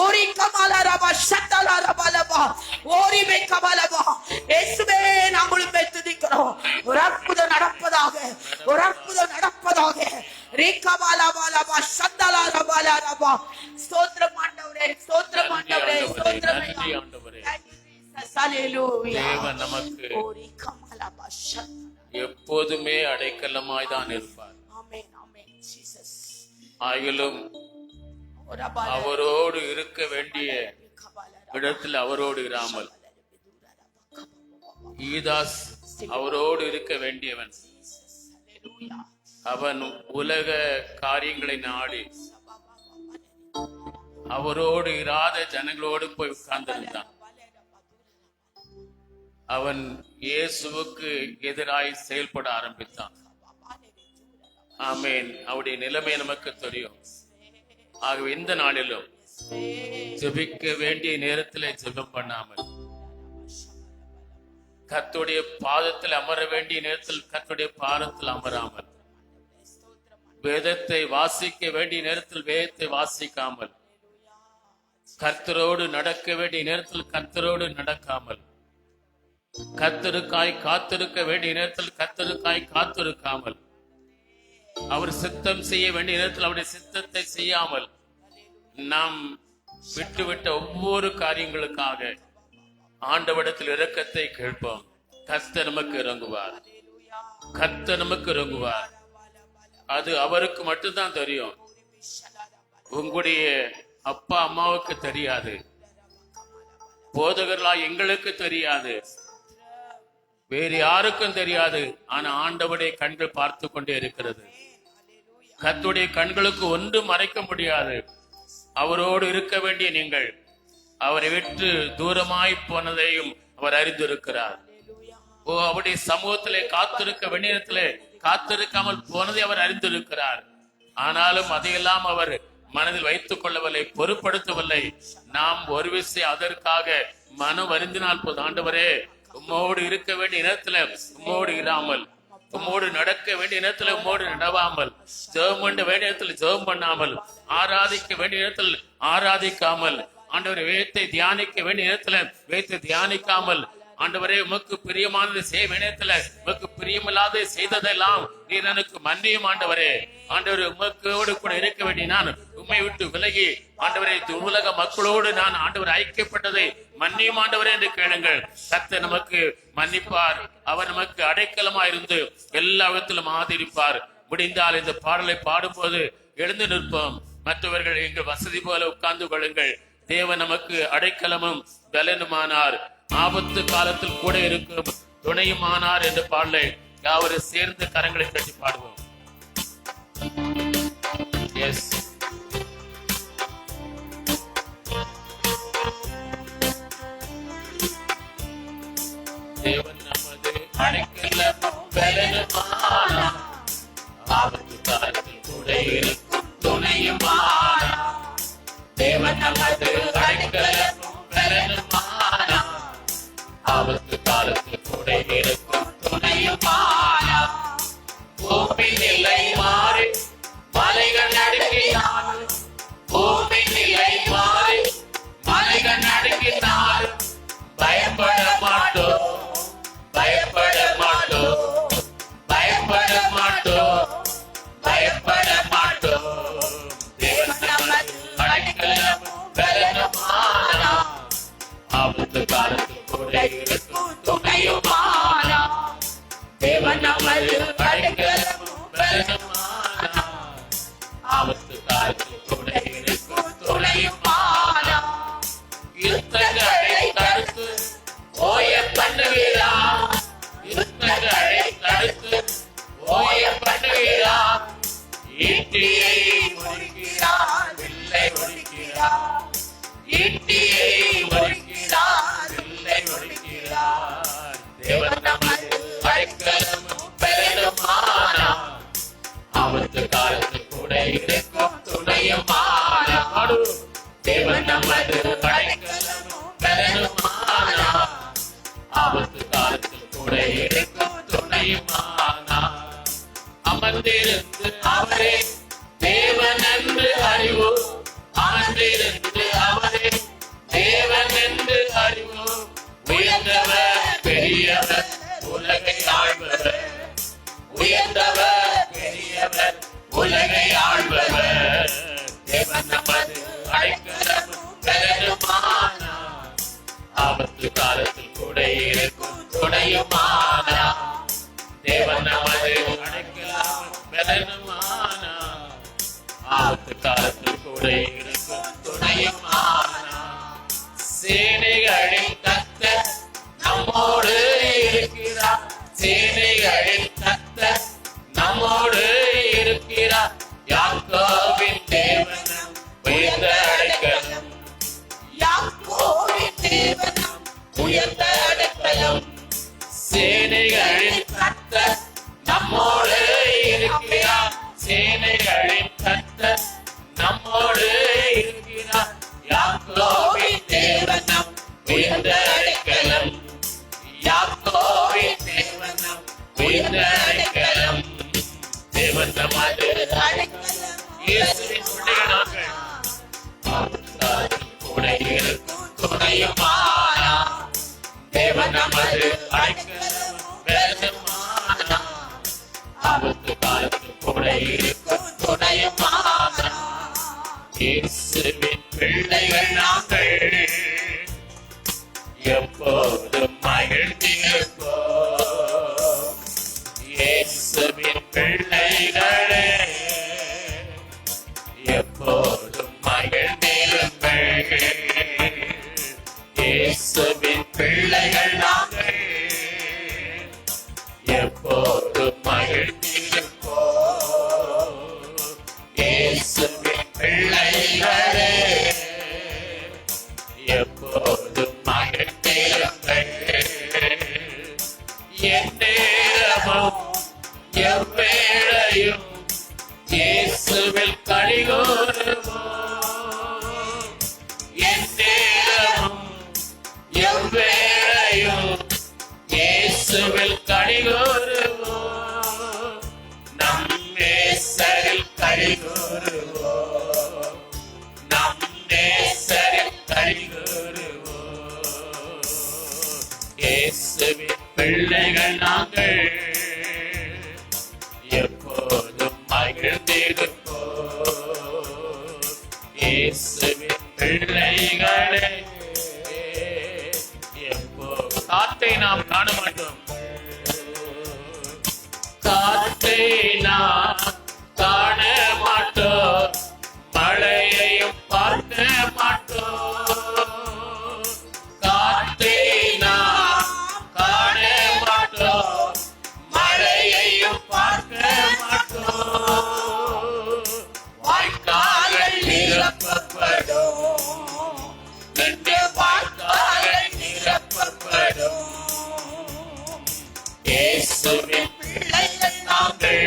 ஓரி கமாலரபா சத்தலாரபாலபா. ஓரி மே கமாலபா. இயேசுவே நாங்களும் துதிக்கிறோம். ஒரு அற்புதம் நடப்பதாக, ஒரு அற்புதம் நடப்பதாக. ரீகபாலபாலபா சத்தலாரபாலபா. ஸ்தோத்திரம் ஆண்டவரே, ஸ்தோத்திரம் ஆண்டவரே, ஸ்தோத்திரம் ஆண்டவரே. ஹல்லேலூயா. தேவன் நமக்கு ஓரி கமாலபா சத்த. எப்போதுமே அடைக்கலமாய் தான் இருப்பார். ஆமென் ஆமென் ஜீசஸ். ஆகிலும் அவரோடு இருக்க வேண்டிய இடத்தில் அவரோடு இராமல் ஈதாஸ் அவரோடு இருக்க வேண்டியவன். அவன் உலக காரியங்களை நாடி அவரோடு இராத ஜனங்களோடு போய் உட்கார்ந்திருந்தான். அவன் இயேசுவுக்கு எதிராய் செயல்பட ஆரம்பித்தான். ஆமேன். அவருடைய நிலைமை நமக்கு தெரியும். ஆகவே இந்த நாளிலும் ஜெபிக்க வேண்டிய நேரத்தில் ஜெபம் பண்ணாமல், கர்த்தருடைய பாதத்தில் அமர வேண்டிய நேரத்தில் கர்த்தருடைய பாதத்தில் அமராமல், வேதத்தை வாசிக்க வேண்டிய நேரத்தில் வேதத்தை வாசிக்காமல், கர்த்தரோடு நடக்க வேண்டிய நேரத்தில் கர்த்தரோடு நடக்காமல், கர்த்தருக்காய் காத்திருக்க வேண்டிய நேரத்தில் கர்த்தருக்காய் காத்திருக்காமல், அவர் சித்தம் செய்ய வேண்டிய நேரத்தில் அவருடைய சித்தத்தை செய்யாமல், நாம் விட்டுவிட்ட ஒவ்வொரு காரியங்களுக்காக ஆண்டவரிடத்தில் இரக்கத்தை கேட்போம். கர்த்தர் நமக்கு இறங்குவார், கர்த்தர் நமக்கு இறங்குவார். அது அவருக்கு மட்டும்தான் தெரியும். உங்களுடைய அப்பா அம்மாவுக்கு தெரியாது, போதகர்களா எங்களுக்கு தெரியாது, வேறு யாருக்கும் தெரியாது. ஆனா ஆண்டவருடைய கண்கள் பார்த்து கொண்டே இருக்கிறது. கர்த்தருடைய கண்களுக்கு ஒன்றும் மறைக்க முடியாது. அவரோடு இருக்க வேண்டிய நீங்கள் அவரை விட்டு தூரமாய் போனதையும் அவர் அறிந்திருக்கிறார். அவருடைய சமூகத்திலே காத்திருக்க வேண்டிய நேரத்திலே காத்திருக்காமல் போனதை அவர் அறிந்திருக்கிறார். ஆனாலும் அதையெல்லாம் அவர் மனதில் வைத்துக் கொள்ளவில்லை, பொருட்படுத்தவில்லை. நாம் ஒரு விஷயம் அதற்காக மனம் வருந்தினால் போது, ஆண்டவரே உம்மோடு இருக்க வேண்டிய நேரத்துல உம்மோடு இராமல், உம்மோடு நடக்க வேண்டிய நேரத்துல உம்மோடு நடவாமல், ஜெபம் பண்ண வேண்டிய நேரத்தில் ஜெபம் பண்ணாமல், ஆராதிக்க வேண்டிய நேரத்தில் ஆராதிக்காமல், ஆண்டவரை வேதத்தை தியானிக்க வேண்டிய நேரத்துல வேதத்தை தியானிக்காமல், ஆண்டவரே உமக்கு பிரியமானது செய்ய வேண்டிய நேரத்துல உமக்கு பிரியமில்லாத செய்ததெல்லாம் நீர் எனக்கு மன்னியும் ஆண்டவரே. ஆண்டவரே உமக்கோடு கூட இருக்க வேண்டிய நான் உம்மை விட்டு விலகி ஆண்டவரே உலக மக்களோடு நான் ஆண்டவர் ஐக்கியப்பட்டதை மன்னியும் ஆண்டவரே என்று கேளுங்கள். கர்த்தர் நமக்கு மன்னிப்பார். அவர் நமக்கு அடைக்கலமா இருந்து எல்லா விதத்திலும் ஆதரிப்பார். முடிந்தால் இந்த பாடலை பாடும்போது எழுந்து நிற்போம். மற்றவர்கள் எங்கள் வசதி போல உட்கார்ந்து கொள்ளுங்கள். தேவன் நமக்கு அடைக்கலமும் பலனுமானார், ஆபத்து காலத்தில் கூட இருக்கும் துணையுமானார் என்ற பாடலை யாவரும் சேர்ந்து கரங்களை தட்டி பாடுவோம். எஸ், தேவன் நமது அடைக்கலமும் பலனுமானார், ஆபத்து காலத்தில் கூட இருக்கும் துணையுமானார். தேவன் நமது அடைக்கலமும் பலனுமானார், ஆபத்து காலத்தில் கூட இருக்கும் துணையுமானார். பூமி நிலை மாறி மலைகள் நடுங்கினார், பூமி நிலை மாறி மலைகள் நடுங்கினார். பயப்பட மாட்டோம், பயப்பட மாட்டோம், பயப்பட மாட்டோம், பயப்பட மாட்டோம். தேவன் நமது அடைக்கலமும் பலனுமானார், ஆபத்து காலத்தில் கூட இருக்கும் துணையுமானார். தேவன் நமது அடைக்கலமும் பலனுமானார், ஆபத்து காலத்தில் கூட இருக்கும் துணையுமானார். யுத்தங்களை தடுத்து ஓய பண்ணுகிறார், யுத்தங்களை தடுத்து ஓய பண்ணுகிறார். ஈட்டியை ஒடுக்கிறார், வில்லை ஒடுக்கிறார், ஈட்டியை ஒடுக்கிறார், வில்லை ஒடுக்கிறார். தேவன் நமது அடைக்கலமும் பலனுமானார், ஆபத்து காலத்தில் கூட இருக்கும் துணையுமானார். தேவன் நமது அடைக்கலமும் பலனுமானார், ஆபத்து காலத்தில் கூட இருக்கும் துணையுமானார். அமர்ந்திருந்து அவரே தேவன் என்று அறிவோம், அமர்ந்திருந்து அவரே தேவன் என்று அறிவோம். உயர்ந்தவர் பெரியவர் உலகை ஆள்பவர், உயர்ந்தவர் பெரியவர் உலகை ஆள்பவர். தேவன் நமது அடைக்கலமும் பலனுமானார், ஆபத்து காலத்தில் கூட இருக்கும் துணையுமானார். தேவன் நமது அடைக்கலமும் பலனுமானார், ஆபத்து காலத்தில் கூட இருக்கும் துணையுமானார். சேனைகளின் கர்த்தர் நம்மோடு இருக்கிறார், சேனைகளின் கர்த்தர் நம்மோடு இருக்கிறார். யாக்கோபின் தேவனும் உயர்ந்த அடைக்கலம், யாக்கோபின் தேவனும் உயர்ந்த அடைக்கலம். சேனைகளின் கர்த்தர் நம்மோடு இருக்கிறார், சேனைகளின் கர்த்தர் நம்மோடு இயேசுவின் பிள்ளைகள் நாங்கள். கூட இருக்கும் துணையுமானா தேவன் நமது அடைக்கலம் வேதமானா ஆபத்து காலத்தில் கூட இருக்கும் துணையுமானா இயேசுவின் பிள்ளைகள் நாங்கள் எப்போதும் மகிழ்ந்திருப்போம். இயேசுவின் பிள்ளைகளே எப்போதும் மகிழ்ந்திருங்கள். இயேசுவின் பிள்ளைகள் நாங்கள் எப்போதும் மகிழ்ந்திருப்போம். இயேசுவின் பிள்ளைகளே எப்போதும் மகிழ்ந்திருங்கள். எந்நேரமும் எவ்வேளையும் இயேசுவில் களிகூருவோம். எந்நேரமும் எவ்வேளையும் இயேசுவில் களிகூருவோம். நம் நேசரில் களிகூருவோம். நம் நேசரில் களிகூருவோம். இயேசுவின் பிள்ளைகள் நாங்கள் எப்போதும் மகிழ்ந்திருப்போம். இயேசுவின் பிள்ளைகளே எப்போதும். காற்றை நாம் காண மாட்டோம். காற்றை நாம் காண மாட்டோம். மழையையும் பார்க்க மாட்டோம். காற்றை நாம் காண மாட்டோம். மழையையும் பார்க்க மாட்டோம். வாய்க்கால்கள் நிரப்பப்படும். ரெண்டு வாய்க்கால்கள் நிரப்பப்படும். இயேசுவின் பிள்ளைகள் நாங்கள்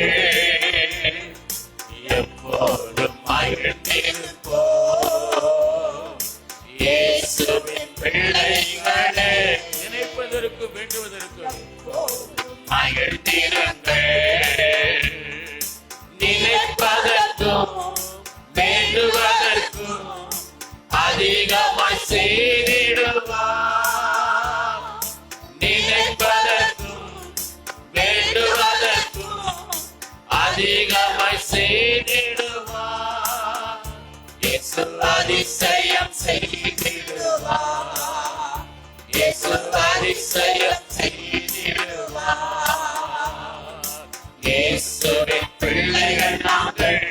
எப்போதும் மகிழ்ந்திருப்போம். இயேசுவின் பிள்ளைகளே நினைப்பதற்கு வேண்டுவதற்கு மகிழ்ந்திருங்கள். நினைப்பதற்கும் வேண்டுவதற்கும் அதிகமாய் செய்திடுவார். நினைப்பதற்கும் வேண்டுவதற்கும் அதிகமாய் செய்திடுவார். இயேசு அதிசயம் செய்திடுவார். இயேசு அதிசயம் செய்திடுவார். இயேசுவின் பிள்ளைகள் நாங்கள்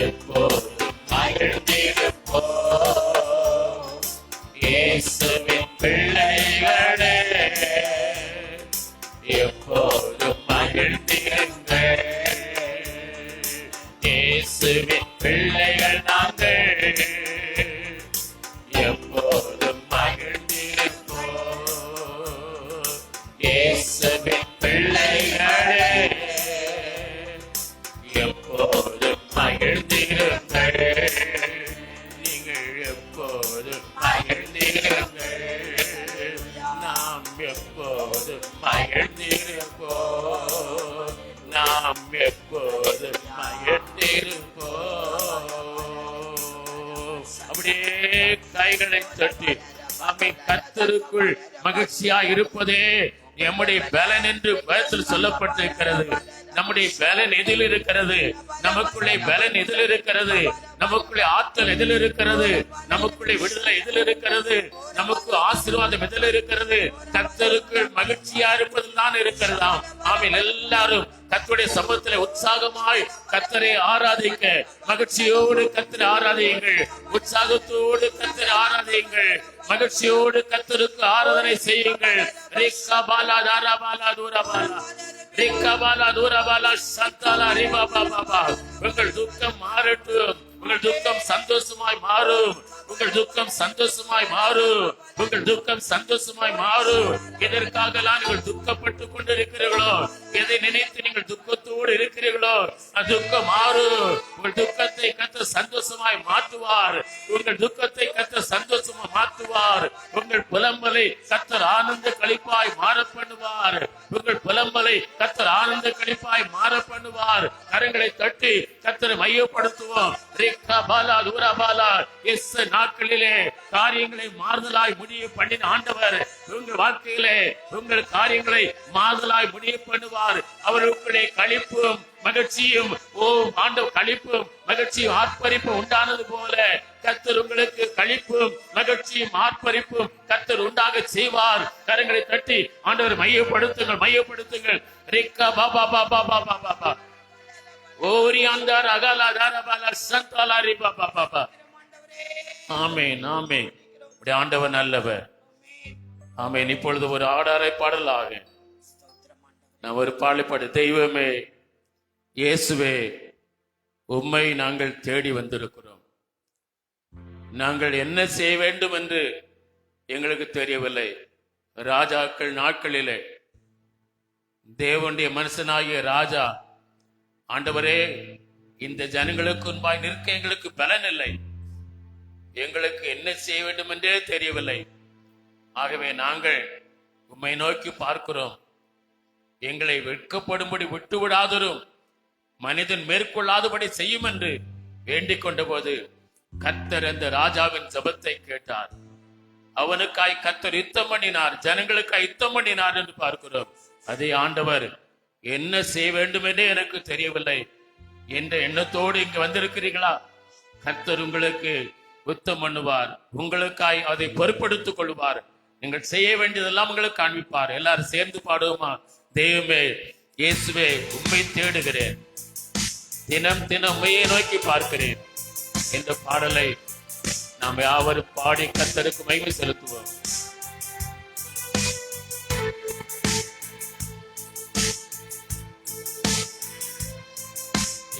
எப்போதும் மகிழ்ந்திருப்போம். இயேசுவின் பிள்ளைகளே எப்போதும் மகிழ்ந்திருங்கள். இயேசுவின் பிள்ளைகள் நாங்கள் எப்போதும் மகிழ்ந்திருப்போம். இயேசுவின் பிள்ளைகளே எப்போதும் மகிழ்ந்திருங்கள். நீங்கள் எப்போதும் மகிழ்ந்திருங்கள். நாம் எப்போதும் மகிழ்ந்திருப்போம். நாம் எப்போதும் மகிழ்ந்திருப்போம். அப்படியே கைகளை தட்டி நம்மை கர்த்தருக்குள் மகிழ்ச்சியா இருப்பதே நம்முடைய பலன் என்று வேதத்தில் சொல்லப்பட்டிருக்கிறது. நம்முடைய பலன் எதில் இருக்கிறது? நமக்குள்ளே பலன் எதில் இருக்கிறது? நமக்குள்ளே ஆற்றல் எதில் இருக்கிறது? நமக்குள்ளே விடுதலை எதில் இருக்கிறது? நமக்கு ஆசீர்வாதம் எதில் இருக்கிறது? கர்த்தருக்குள் மகிழ்ச்சியா இருப்பதில் தான் இருக்கிறதாம். ஆமென். எல்லாரும் கர்த்தருடைய சமூகத்திலே உற்சாகமாய் கர்த்தரை ஆராதிக்க மகிழ்ச்சியோடு கர்த்தரை ஆராதியுங்கள். உற்சாகத்தோடு கர்த்தரை ஆராதியுங்கள். மகிழ்ச்சியோடு கர்த்தருக்கு ஆராதனை செய்யுங்கள். ரேக்கா பாலா தாரா பாலா தூரா பாலா ரேக்கா பாலா தூரா பாலா சந்தாலா ரேபா பாபா. உங்கள் துக்கம் மாறட்டும். உங்கள் துக்கம் சந்தோஷமாய் மாறும். உங்கள் துக்கம் சந்தோஷமாய் மாறும். உங்கள் துக்கம் சந்தோஷமாய் மாறும். எதற்காக நீங்கள் துக்கப்பட்டு கொண்டிருக்கிறீர்களோ, எதை நினைத்து நீங்கள் துக்கத்தோடு இருக்கிறீர்களோ, அந்த துக்கம் மாறும். உங்கள் துக்கத்தை கர்த்தர் சந்தோஷமாய் மாற்றுவார். உங்கள் துக்கத்தை கர்த்தர் சந்தோஷமாய் மாற்றுவார். உங்கள் புலம்பலை கர்த்தர் ஆனந்த களிப்பாய் மாற பண்ணுவார். உங்கள் புலம்பலை கர்த்தர் ஆனந்த களிப்பாய் மாற பண்ணுவார். கரங்களை தட்டி கர்த்தரை மையப்படுத்துவோம். நாட்களிலே காரியங்களை மாறுதலாய் முடிவு பண்ணின ஆண்டவர் உங்கள் வாழ்க்கையிலே உங்கள் காரியங்களை மாறுதலாய் முடிவு பண்ணுவார். அவர் உங்களுடைய களிப்பும் மகிழ்ச்சியும் ஆண்டவர் களிப்பும் மகிழ்ச்சியும் ஆர்ப்பரிப்பும் உண்டானது போல கர்த்தர் உங்களுக்கு களிப்பும் மகிழ்ச்சியும் ஆர்ப்பரிப்பும் கர்த்தர் உண்டாக செய்வார். கரங்களை தட்டி ஆண்டவர் மையப்படுத்துங்கள், மையப்படுத்துங்கள். ரிக்கா பாபா பாபா பாபா பாபா ஓரி அந்தார் அகலா தாரபாலா சந்தாலாரி பாபா பாபா. ஆமென், ஆமென். உடைய ஆண்டவர் நல்லவர். ஆமென். இப்பொழுது ஒரு ஆடாரை பாடலாக நான் ஒரு பாடல் தெய்வமே இயேசுவே உம்மை நாங்கள் தேடி வந்திருக்கிறோம். நாங்கள் என்ன செய்ய வேண்டும் என்று எங்களுக்கு தெரியவில்லை. ராஜாக்கள் நாட்களிலே தேவனுடைய மனுஷனாகிய ராஜா ஆண்டவரே இந்த ஜனங்களுக்கு முன்பாய் நிற்க எங்களுக்கு பலன் இல்லை, எங்களுக்கு என்ன செய்ய வேண்டும் என்றே தெரியவில்லை. ஆகவே நாங்கள் உம்மை நோக்கி பார்க்கிறோம். எங்களை வெட்கப்படும்படி விட்டு விடாதரும் மனிதன் மேற்கொள்ளாதபடி செய்யும் என்று வேண்டிக் கொண்ட போது கர்த்தர் அந்த ராஜாவின் ஜெபத்தை கேட்டார். அவனுக்காய் கர்த்தர் யுத்தம் பண்ணினார், ஜனங்களுக்காய் யுத்தம் பண்ணினார் என்று பார்க்கிறோம். அதே ஆண்டவர் என்ன செய்ய வேண்டும் என்றே எனக்கு தெரியவில்லை என்ற எண்ணத்தோடு இங்கு வந்திருக்கிறீர்களா? கர்த்தர் உங்களுக்கு யுத்தம் பண்ணுவார், உங்களுக்காய் அதை பொறுப்படுத்திக் கொள்வார். நீங்கள் செய்ய வேண்டியதெல்லாம் உங்களுக்கு காண்பிப்பார். எல்லாரும் சேர்ந்து பாடுவோமா? தெய்வமே இயேசுவே உம்மை தேடுகிறேன், தினம் தினம் உம்மையை நோக்கி பார்க்கிறேன் என்ற பாடலை நாம் யாவரும் பாடி கர்த்தருக்கு மகிமை செலுத்துவோம்.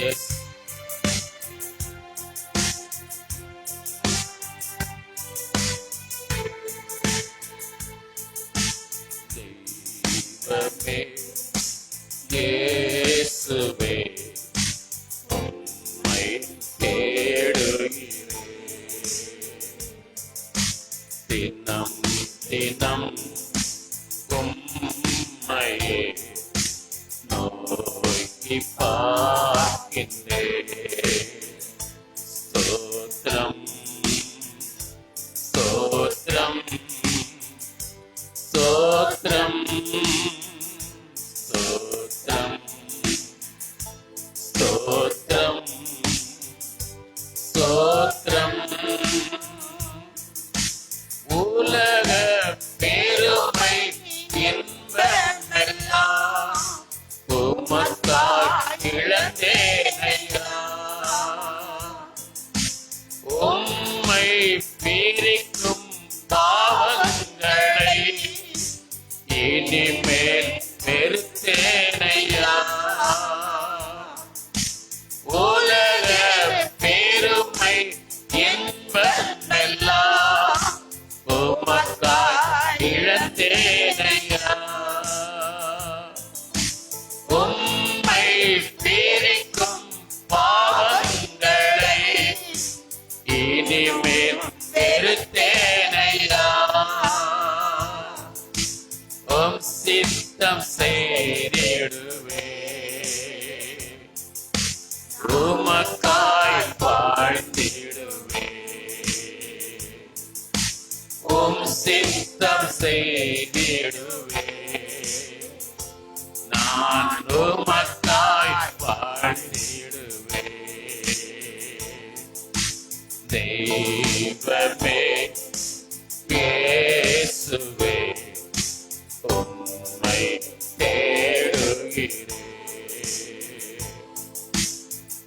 Yes. தெய்வமே இயேசுவே உம்மை தேடுகிறேன், தினம் தினம் உம்மையே நோக்கி பார்க்கின்றேன். ஸ்தோத்திரம் ஸ்தோத்திரம் ஸ்தோத்திரம் ஸ்தோத்திரம் ஸ்தோத்திரம் ஸ்தோத்திரம். உலக பெருமை என்பதெல்லாம் உமக்காய் இழந்தேனையா, உம்மை பிரிக்கும் பாவங்களை இனிமேல் வெறுத்தேனையா. உலக பெருமை என்பதெல்லாம் உமக்காய் இழந்தேனையா, உம்மை பிரிக்கும் பாவங்களை இனிமேல் வெறுத்தேனையா. உம் சித்தம் செய்திடுவே, உமக்காய் வாழ்ந்திடுவே. உம் சித்தம் செய்திடுவே, நான் உமக்காய் வாழ்ந்திடுவே. தெய்வமே இயேசுவே உம்மை தேடுகிறேன்,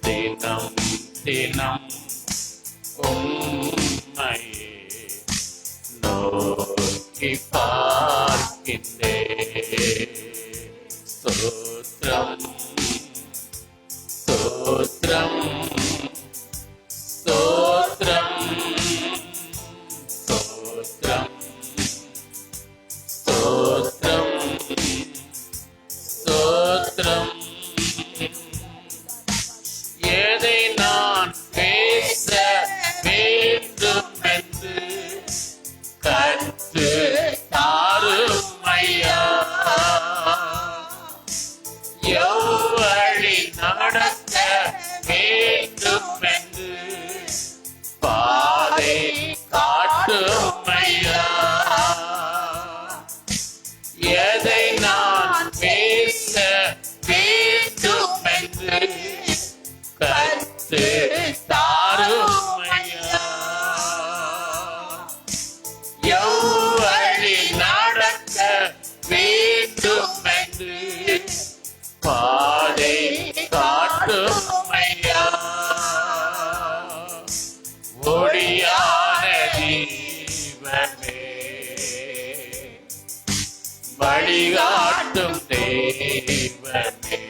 தினம் தினம் உம்மையே நோக்கி பார்க்கின்றேன். ஸ்தோத்திரம் ஸ்தோத்திரம் ஸ்தோத்திரம் ஸ்தோத்திரம் கொடுத்து தாருமையா. எவ்வழி நடக்க வேண்டும் என்று பாதை காட்டுமையா. ஒளியான தீபமே, வழிகாட்டும் தெய்வமே,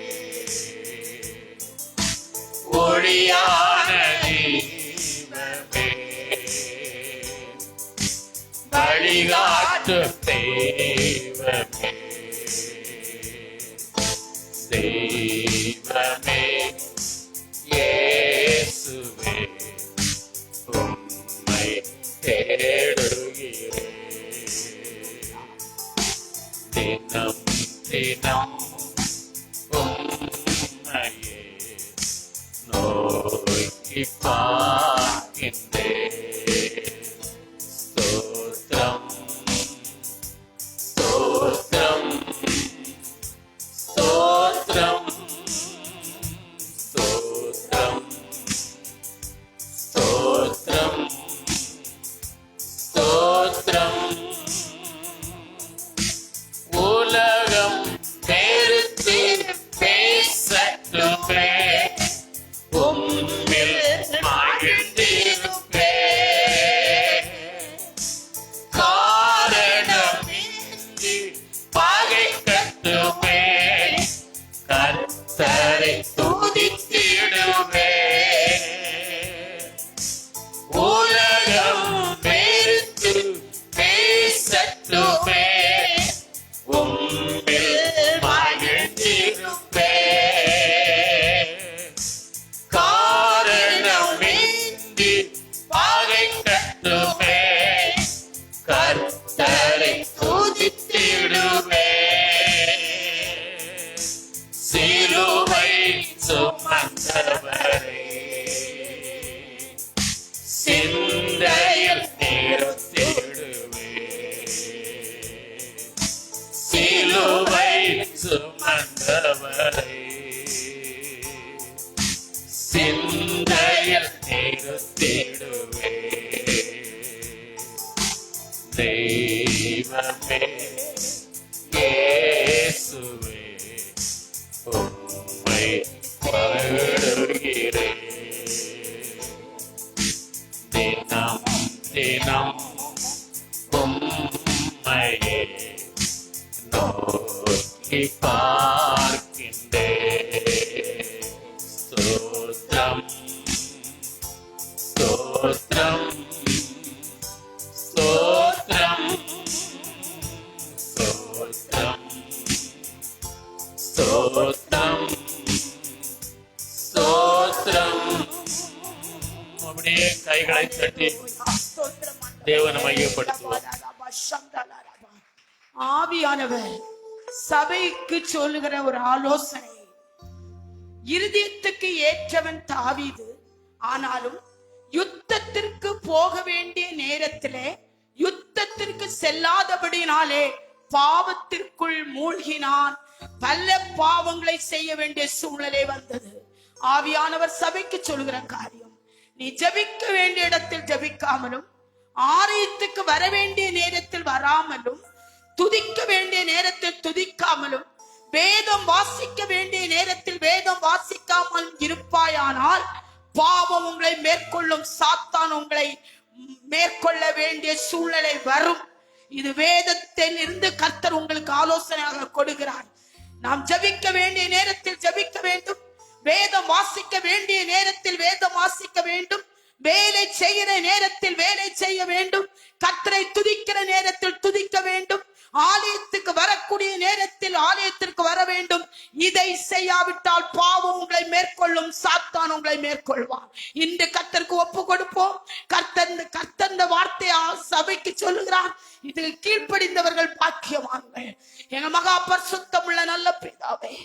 ஒளியான தீபமே, வழிகாட்டும் தெய்வமே. தெய்வமே இயேசுவே, உம்மை தேடுகிறேன். தினம் தினம் உம்மையே நோக்கி பார்க்கின்றேன். ஸ்தோத்திரம் ஸ்தோத்திரம் ஸ்தோத்திரம் ஸ்தோத்திரம் ஸ்தோத்திரம் ஸ்தோத்திரம். உலகம் வெறுத்து பேசட்டுமே, உம்மில் மகிழ்ந்திருப்பேன். காரணமின்றி பகைக்கட்டுமே, கர்த்தரை துதித்திடுவேன். உலகம் வெறுத்து பேசட்டுமே, உம்மில் மகிழ்ந்திருப்பேன். காரணமின்றி பகைக்கட்டுமே, கர்த்தரை துதித்திடுவேன். சிலுவை சுமந்தவரே, சிந்தையில் நிறுத்திடுவேன். சிலுவை சுமந்தவரே, சிந்தையில் நிறுத்திடுவேன். தெய்வமே இயேசுவே, உம்மை பாடுகிறேன். தினம் தினம் உம்மையே நோக்கி பார்க்கின்றேன். ஸ்தோத்திரம் ஸ்தோத்திரம் ஸ்தோத்திரம் ஸ்தோத்திரம் ஸ்தோத்திரம் ஸ்தோத்திரம். அப்படியே கைகளை தட்டி தேவனை மையப்படுத்துவோம். ஆவியானவர் சபைக்கு சொல்லுகிற ஒரு ஆலோசனை, இருதயத்துக்கு ஏற்றவன் தாவீது, ஆனாலும் யுத்தத்திற்கு போக வேண்டிய நேரத்திலே யுத்தத்திற்கு செல்லாதபடினாலே பாவத்திற்குள் மூழ்கினான். பல பாவங்களை செய்ய வேண்டிய சூழ்நிலை வந்தது. ஆவியானவர் சபைக்கு சொல்லுகிற காரியம், நீ ஜெபிக்க வேண்டிய இடத்தில் ஜெபிக்காமலும், ஆலயத்துக்கு வர வேண்டிய நேரத்தில் வராமலும், துதிக்க வேண்டிய நேரத்தில் துதிக்காமலும், வேதம் வாசிக்க வேண்டிய நேரத்தில் வேதம் வாசிக்காமல் இருப்பாயானால் பாவம் உங்களை மேற்கொள்ளும், சாத்தான் உங்களை மேற்கொள்ள வேண்டிய சூழ்நிலை வரும். இது வேதத்தில் இருந்து கர்த்தர் உங்களுக்கு ஆலோசனையாக கொடுக்கிறார். நாம் ஜெபிக்க வேண்டிய நேரத்தில் ஜெபிக்க வேண்டும், வேதம் வாசிக்க வேண்டிய நேரத்தில் வேதம் வாசிக்க வேண்டும், வேலை செய்கிற நேரத்தில் வேலை செய்ய வேண்டும், கர்த்தரை துதிக்கிற நேரத்தில் துதிக்க வேண்டும், ஆலயத்துக்கு வரக்கூடிய நேரத்தில் ஆலயத்திற்கு வர வேண்டும். இதை செய்யாவிட்டால் பாவம் உங்களை மேற்கொள்ளும், சாத்தான் உங்களை மேற்கொள்வான். இன்று கர்த்தருக்கு ஒப்பு கொடுப்போம். கர்த்தர் வார்த்தையா சபைக்கு சொல்லுகிறார், இது கீழ்ப்படிந்தவர்கள் பாக்கியவான்கள். எங்க மகா பரிசுத்தமுள்ள நல்ல பிதாவே,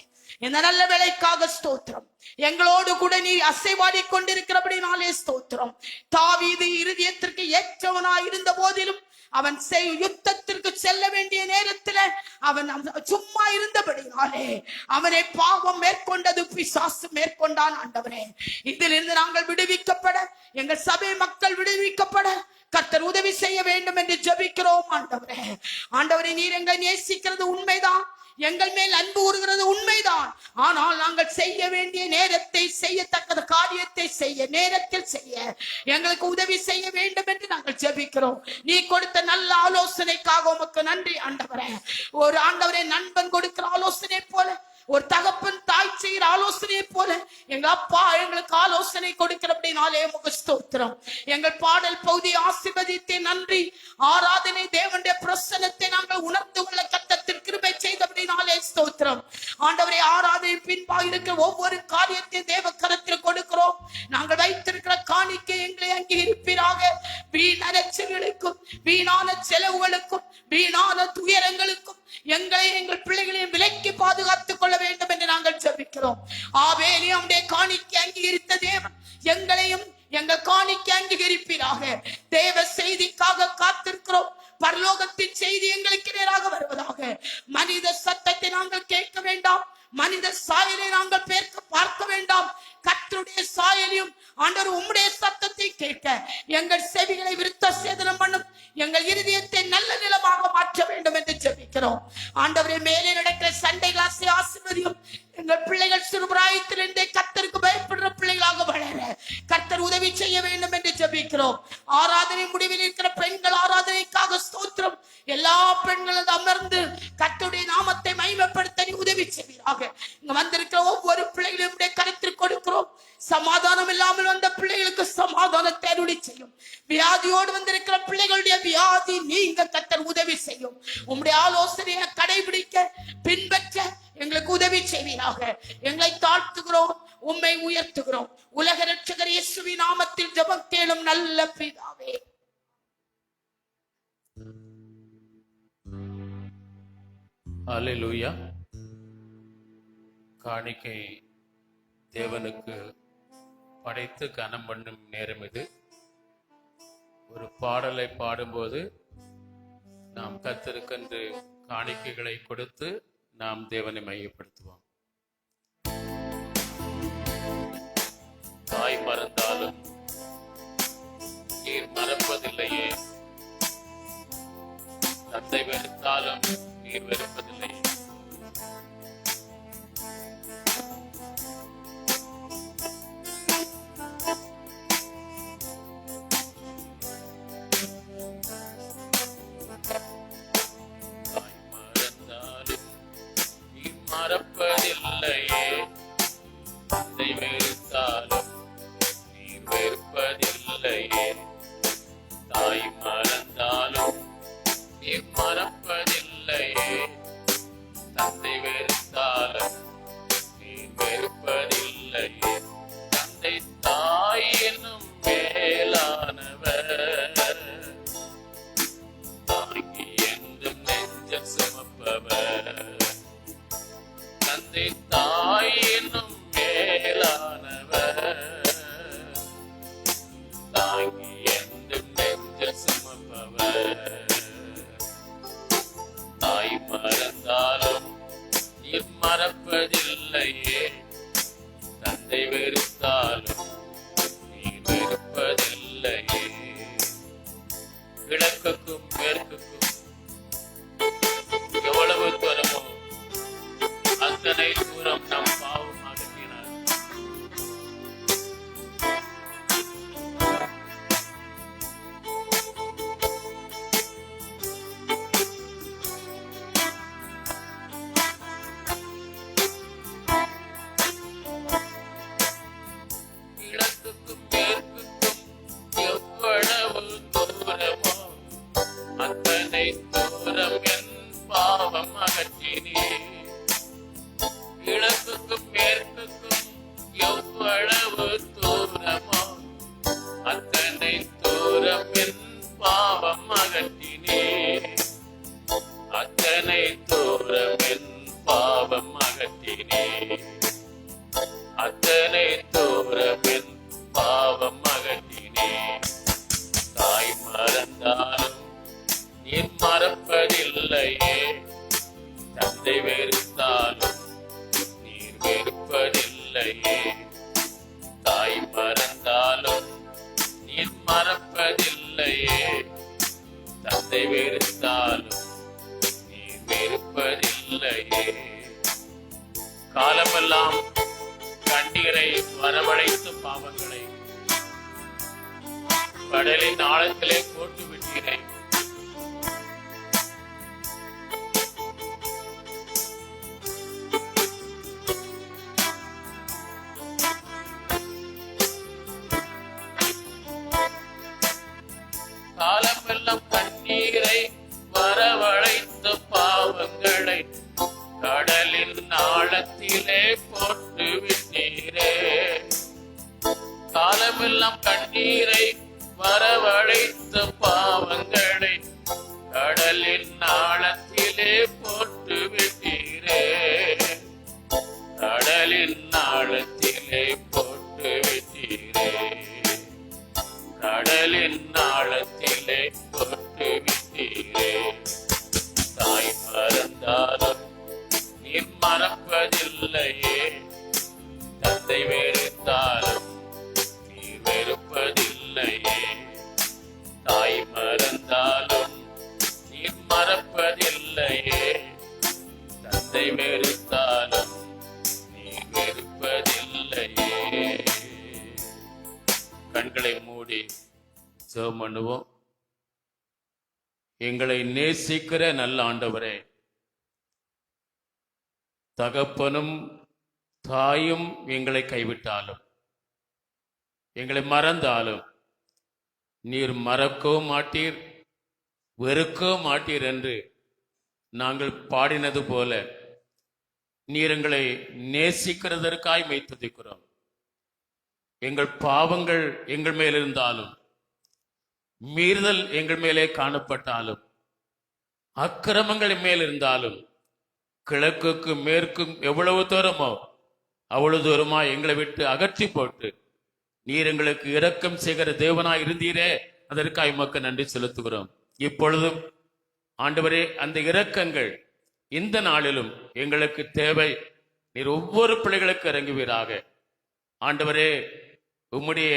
இந்த நல்ல வேலைக்காக ஸ்தோத்திரம். எங்களோடு கூட நீ அசைவாடி கொண்டிருக்கிறபடினாலே ஸ்தோத்திரம். தாவீது இருதயத்திற்கு ஏற்றவனாய் இருந்த போதிலும் அவன் யுத்தத்திற்கு செல்ல வேண்டிய நேரத்தில் அவன் சும்மா இருந்தபடினாலே அவனை பாவம் மேற்கொண்டது, பிசாசு மேற்கொண்டான். ஆண்டவரே, இதிலிருந்து நாங்கள் விடுவிக்கப்பட, எங்கள் சபை மக்கள் விடுவிக்கப்பட கர்த்தர் உதவி செய்ய வேண்டும் என்று ஜெபிக்கிறோம். ஆண்டவரே, ஆண்டவரே, நீர் எங்களை நேசிக்கிறது உண்மைதான், எங்கள் மேல் அன்பு கூறுகிறது உண்மைதான். ஆனால் நாங்கள் செய்ய வேண்டிய நேரத்தை செய்யத்தக்க காரியத்தை செய்ய, நேரத்தில் செய்ய எங்களுக்கு உதவி செய்ய வேண்டும் என்று நாங்கள் ஜெபிக்கிறோம். நீ கொடுத்த நல்ல ஆலோசனைக்காக உமக்கு நன்றி ஆண்டவரே. ஒரு ஆண்டவரே, நண்பன் கொடுக்கிற ஆலோசனை போல, ஒரு தகப்பன் தாய் செய்கிற ஆலோசனையை போல எங்க அப்பா எங்களுக்கு ஆலோசனை கொடுக்கிறபடினாலே உமக்கு ஸ்தோத்திரம். எங்கள் பாடல் பகுதி ஆசீர்வதித்தே நன்றி. ஆராதனை தேவனுடைய பிரசன்னத்தை நாங்கள் உணர்ந்து கொள்ள கர்த்தர் கிருபை செய்தபடினாலே ஸ்தோத்திரம். ஆண்டவரே, ஆராதனை பின்பாக இருக்கிற ஒவ்வொரு காரியத்தையும் தேவ கரத்தில் கொடுக்கிறோம். நாங்கள் வைத்திருக்கிற காணிக்கை எங்களை அங்கீகரிப்பீராக. வீண் அலைச்சல்களுக்கும், வீணான செலவுகளுக்கும், வீணான துயரங்களுக்கும் எங்களை, எங்கள் பிள்ளைகளையும் விலக்கி பாதுகாத்துக் கொள்ள வேண்டும் என்று நாங்கள் ஜெபிக்கிறோம். ஆபேலையும் காணிக்கை அங்கீகரித்த தேவன் எங்களையும் எங்கள் காணிக்கை அங்கீகரிப்பீராக. தேவ செய்திக்காக காத்திருக்கிறோம். பரலோகத்தின் செய்தி எங்களுக்கு நேராக வருவதாக. மனித சத்தத்தை நாங்கள் கேட்க வேண்டாம், மனித சாயலை நாங்கள் பார்க்க வேண்டாம். கர்த்தருடைய சாயலையும் ஆண்டவர் உம்முடைய சத்தத்தை கேட்க எங்கள் செவிகளை விருத்த சேதனம் பண்ணும், எங்கள் இருதயத்தை நல்ல நிலமாக மாற்ற வேண்டும் என்று ஜெபிக்கிறோம். ஆண்டவரே, மேலே நடக்கிற சண்டை கிளாஸை ஆசீர்வதியும். எங்கள் பிள்ளைகள் சிறுபிராயத்திலிருந்தே கர்த்தருக்கு பயப்படுற பிள்ளைகளாக வளர கர்த்தர் உதவி செய்ய வேண்டும் என்று ஜெபிக்கிறோம். ஆராதனை முடிவில் இருக்கிற பெண்கள் ஆராதனைக்காக ஸ்தோத்திரம். எல்லா பெண்களும் அமர்ந்து கர்த்தருடைய நாமத்தை மகிமைப்படுத்த நீ உதவி செய்வீராக. இங்க வந்திருக்கிற ஒவ்வொரு பிள்ளைகளையும் கருத்தில் கொடுக்கிறோம். சமாதானம் இல்லாமல் வந்த பிள்ளைகளுக்கு சமாதானத்தை அருளி செய்யும். வியாதியோடு வந்திருக்கிற பிள்ளைகளுடைய வியாதி நீங்க கர்த்தர் உதவி செய்யும். உம்முடைய ஆலோசனையை கடைபிடிக்க, பின்பற்ற எங்களுக்கு உதவி செய்வீராக. எங்களை தாழ்த்துகிறோம், உம்மை உயர்த்துகிறோம். உலக ரட்சகர் இயேசுவின் நாமத்தில் ஜெபம் கேளும் நல்ல பிதாவே. ஹல்லேலூயா. காணிக்கை தேவனுக்கு படைத்து கனம் பண்ணும் நேரம் இது. ஒரு பாடலை பாடும்போது நாம் கர்த்தருக்கென்று காணிக்கைகளை கொடுத்து நாம் தேவனை மையப்படுத்துவோம். தாய் மறந்தாலும் நீர் மறப்பதில்லையே, தந்தை வெறுத்தாலும் நீர் வெறுப்பதில்லையே. மறப்பதில்லையே, தந்தை வெறுத்தாலும் நீர் வெறுப்பதில்லையே. தாய் மறந்தாலும் நீர் மறப்பதில்லையே, கடலின் ஆழத்திலே போட்டு விட்டீரே. காலமெல்லாம் கண்ணீரை வரவழைத்த பாவங்களை கடலின் ஆழத்திலே போட்டு விட்டீரே. காலமெல்லாம் கண்ணீரை வரவழைத்த பாவங்களை கடலின் ஆழத்திலே போட்டு விட்டீரே. கடலின் ஆழத்திலே போட்டு விட்டீரே. கடலின் ஆழத்திலே போட்டு விட்டீரே. தாய் மறந்தாலும் நீர் மறப்பதில்லையே. தந்தை வெறுத்தாலும் நீர் வெறுப்பதில்லையே. தாய் மறந்தாலும் நீர் மறப்பதில்லையே. தந்தை வெறுத்தாலும் நீர் வெறுப்பதில்லையே. கண்களை மூடி ஜெபம் பண்ணுவோம். எங்களை நேசிக்கிற நல்ல ஆண்டவரே, தகப்பனும் தாயும் எங்களை கைவிட்டாலும் எங்களை மறந்தாலும் நீர் மறக்கவும் மாட்டீர், வெறுக்கவும் மாட்டீர் என்று நாங்கள் பாடினது போல நீர் எங்களை நேசிக்கிறதற்காய் மெய் துதிக்கிறோம். எங்கள் பாவங்கள் எங்கள் மேல் இருந்தாலும், மீறுதல் எங்கள் மேலே காணப்பட்டாலும், அக்கிரமங்கள் மேல் இருந்தாலும், கிழக்குக்கு மேற்கும் எவ்வளவு தூரமோ அவ்வளவு தூரமா எங்களை விட்டு அகற்றி போட்டு நீர் எங்களுக்கு இரக்கம் செய்கிற தேவனாய் இருந்தீரே, அதற்காக உமக்கு நன்றி செலுத்துகிறோம். இப்பொழுதும் ஆண்டவரே, அந்த இரக்கங்கள் இந்த நாளிலும் எங்களுக்கு தேவை. நீர் ஒவ்வொரு பிள்ளைகளுக்கு இறங்குவீராக. ஆண்டவரே, உம்முடைய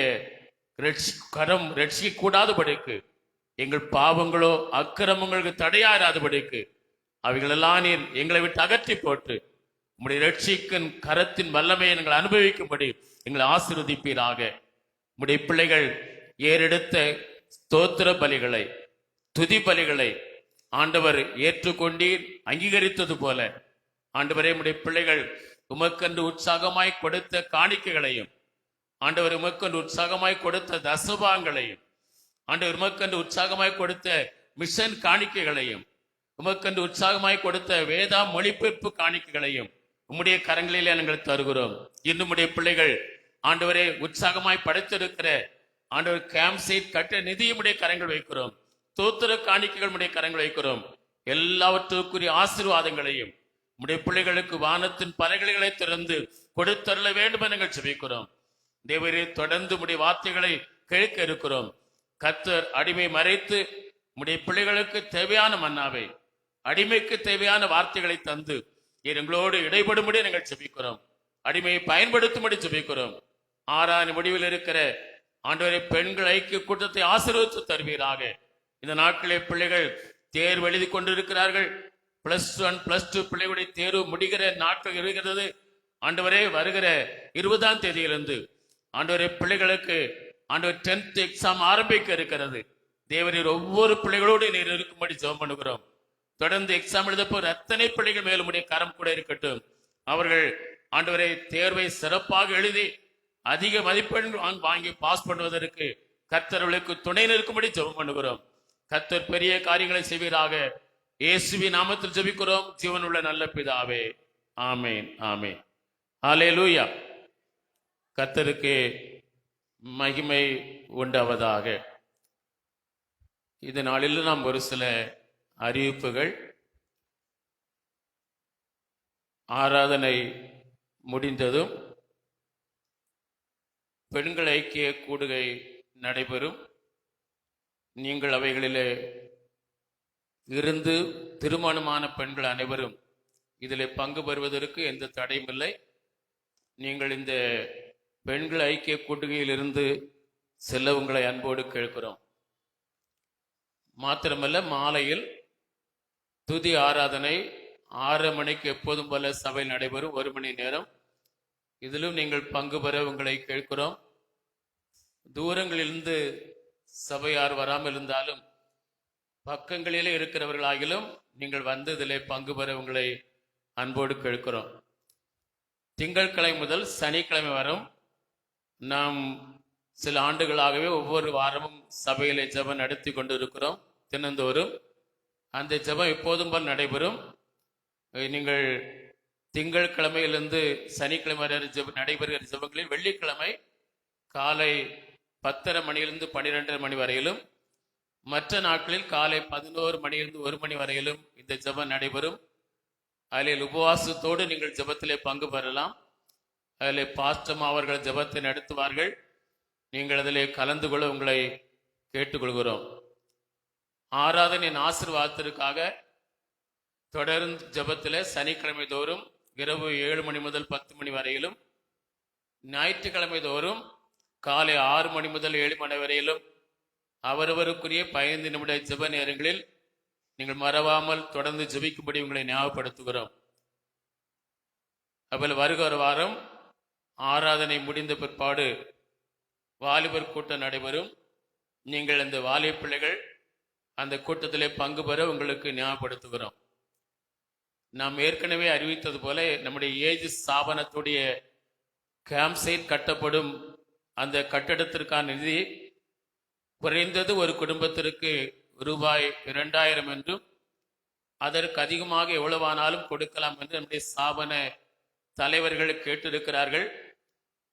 கரம் ரட்சிக்க கூடாதபடிக்கு, எங்கள் பாவங்களோ அக்கிரமங்களுக்கு தடையாராதபடிக்கு அவைகளெல்லாம் நீர் எங்களை விட்டு அகற்றி போட்டு உம்முடைய ரட்சிக்கும் கரத்தின் வல்லமையை நாங்கள் அனுபவிக்கும்படி எங்களை ஆசீர்வதிப்பீராக. உம்முடைய பிள்ளைகள் ஏறெடுத்த ஸ்தோத்திர பலிகளை, துதி பலிகளை ஆண்டவர் ஏற்றுக்கொண்டீர், அங்கீகரித்தது போல ஆண்டவரே, உம்முடைய பிள்ளைகள் உமக்கென்று உற்சாகமாய் கொடுத்த காணிக்கைகளையும், ஆண்டவர் உமக்கென்று உற்சாகமாய் கொடுத்த தசபாங்களையும், ஆண்டவர் உமக்கென்று உற்சாகமாய் கொடுத்த மிஷன் காணிக்கைகளையும், உமக்கென்று உற்சாகமாய் கொடுத்த வேதா மொழிபெயர்ப்பு காணிக்கைகளையும் உம்முடைய கரங்களிலே நாங்கள் தருகிறோம். இன்னும் உம்முடைய பிள்ளைகள் ஆண்டவரே உற்சாகமாய் படைத்திருக்கிற ஆண்டவர் கேம்ப் சைட் கட்ட நிதியும் உடைய கரங்கள் வைக்கிறோம். தோத்திர காணிக்கைகள் உடைய கரங்கள் வைக்கிறோம். எல்லாவற்றுக்குரிய ஆசீர்வாதங்களையும் உடைய பிள்ளைகளுக்கு வானத்தின் பலகைகளை திறந்து கொடுத்தருள வேண்டும் என நாங்கள் ஜெபிக்கிறோம். தேவரே, தொடர்ந்து உடைய வார்த்தைகளை கேட்க இருக்கிறோம். கர்த்தர் அடிமை மறைத்து உடைய பிள்ளைகளுக்கு தேவையான மன்னாவை, அடிமைக்கு தேவையான வார்த்தைகளை தந்து எங்களோடு இடைபடும்படி நாங்கள் ஜெபிக்கிறோம். அடிமையை பயன்படுத்தும்படி ஜெபிக்கிறோம். 6ஆம் முடிவில் இருக்கிற ஆண்டவரை பெண்கள் ஐக்கிய கூட்டத்தை ஆசீர்வதித்து தருவீராக. இந்த நாட்களே பிள்ளைகள் தேர்வு எழுதி கொண்டிருக்கிறார்கள். +1 +2 பிள்ளைகளுடைய தேர்வு முடிகிற நாட்கள் இருக்கிறது. ஆண்டவரே, வருகிற 20ஆம் தேதியிலிருந்து ஆண்டவரே பிள்ளைகளுக்கு ஆண்டவர் 10th எக்ஸாம் ஆரம்பிக்க இருக்கிறது. தேவரீர் ஒவ்வொரு பிள்ளைகளோடு நீர் இருக்கும்படி ஜெபம் பண்ணுகிறோம். தொடர்ந்து எக்ஸாம் எழுத போற அத்தனை பிள்ளைகள் மேலும் உடைய கரம் கூட இருக்கட்டும். அவர்கள் ஆண்டவரை தேர்வை சிறப்பாக எழுதி அதிக மதிப்பெண் வாங்கி பாஸ் பண்ணுவதற்கு கர்த்தர்களுக்கு துணை நிற்கும்படி ஜெபம் பண்ணுகிறோம். கர்த்தர் பெரிய காரியங்களை செய்வீராக. இயேசுவின் நாமத்தில் ஜெபிக்கிறோம் ஜீவனுள்ள நல்ல பிதாவே, ஆமேன், ஆமேன். ஹல்லேலூயா. கர்த்தருக்கு மகிமை உண்டாவதாக. இந்த நாளில் நாம் ஒரு சில அறிவிப்புகள், ஆராதனை முடிந்ததும் பெண்கள் ஐக்கிய கூடுகை நடைபெறும். நீங்கள் அவைகளிலே இருந்து திருமணமான பெண்கள் அனைவரும் இதில் பங்கு பெறுவதற்கு எந்த தடையும் இல்லை. நீங்கள் இந்த பெண்கள் ஐக்கிய கூட்டுகையில் இருந்து செல்ல உங்களை அன்போடு கேட்கிறோம். மாத்திரமல்ல, மாலையில் துதி ஆராதனை 6 மணிக்கு எப்போதும் போல சபை நடைபெறும். 1 மணி நேரம். இதிலும் நீங்கள் பங்கு பெற உங்களை கேட்கிறோம். தூரங்களிலிருந்து சபையார் வராமல் இருந்தாலும் பக்கங்களிலே இருக்கிறவர்களாகிலும் நீங்கள் வந்து இதிலே பங்கு பெற உங்களை அன்போடு கேட்கிறோம். திங்கட்கிழமை முதல் சனிக்கிழமை வரும் நாம் சில ஆண்டுகளாகவே ஒவ்வொரு வாரமும் சபையிலே ஜெபம் நடத்தி கொண்டு இருக்கிறோம். தினந்தோறும் அந்த ஜெபம் எப்போதும் போல் நடைபெறும். நீங்கள் திங்கட்கிழமையிலிருந்து சனிக்கிழமை வரை நடைபெறுகிற ஜெபங்களில் வெள்ளிக்கிழமை காலை 10:30 மணியிலிருந்து 12:30 மணி வரையிலும், மற்ற நாட்களில் காலை 11 மணியிலிருந்து 1 மணி வரையிலும் இந்த ஜெபம் நடைபெறும். அதில் உபவாசத்தோடு நீங்கள் ஜெபத்திலே பங்கு பெறலாம். அதில் பாஸ்டர் அவர்கள் ஜெபத்தை நடத்துவார்கள். நீங்கள் அதிலே கலந்து கொள்ள உங்களை கேட்டுக்கொள்கிறோம். ஆராதனையின் ஆசீர்வாதத்திற்காக தொடர்ந்து ஜெபத்திலே சனிக்கிழமை தோறும் இரவு 7 மணி முதல் 10 மணி வரையிலும், ஞாயிற்றுக்கிழமை தோறும் காலை 6 மணி முதல் 7 மணி வரையிலும் அவரவருக்குரிய 15 நிமிட ஜெப நேரங்களில் நீங்கள் மறவாமல் தொடர்ந்து ஜெபிக்கும்படி உங்களை ஞாபகப்படுத்துகிறோம். அப்போது வருகிற வாரம் ஆராதனை முடிந்த பிற்பாடு வாலிபர் கூட்டம் நடைபெறும். நீங்கள் அந்த வாலிப பிள்ளைகள் அந்த கூட்டத்திலே பங்கு பெற உங்களுக்கு ஞாபகப்படுத்துகிறோம். நாம் ஏற்கனவே அறிவித்தது போல நம்முடைய ஏஜ் ஸ்தாபனத்துடைய கேம்ப் சைட் கட்டப்படும் அந்த கட்டடத்திற்கான நிதி குறைந்தது ஒரு குடும்பத்திற்கு ரூபாய் 2000 என்றும் அதற்கு அதிகமாக எவ்வளவானாலும் கொடுக்கலாம் என்று நம்முடைய ஸ்தாபன தலைவர்கள் கேட்டிருக்கிறார்கள்.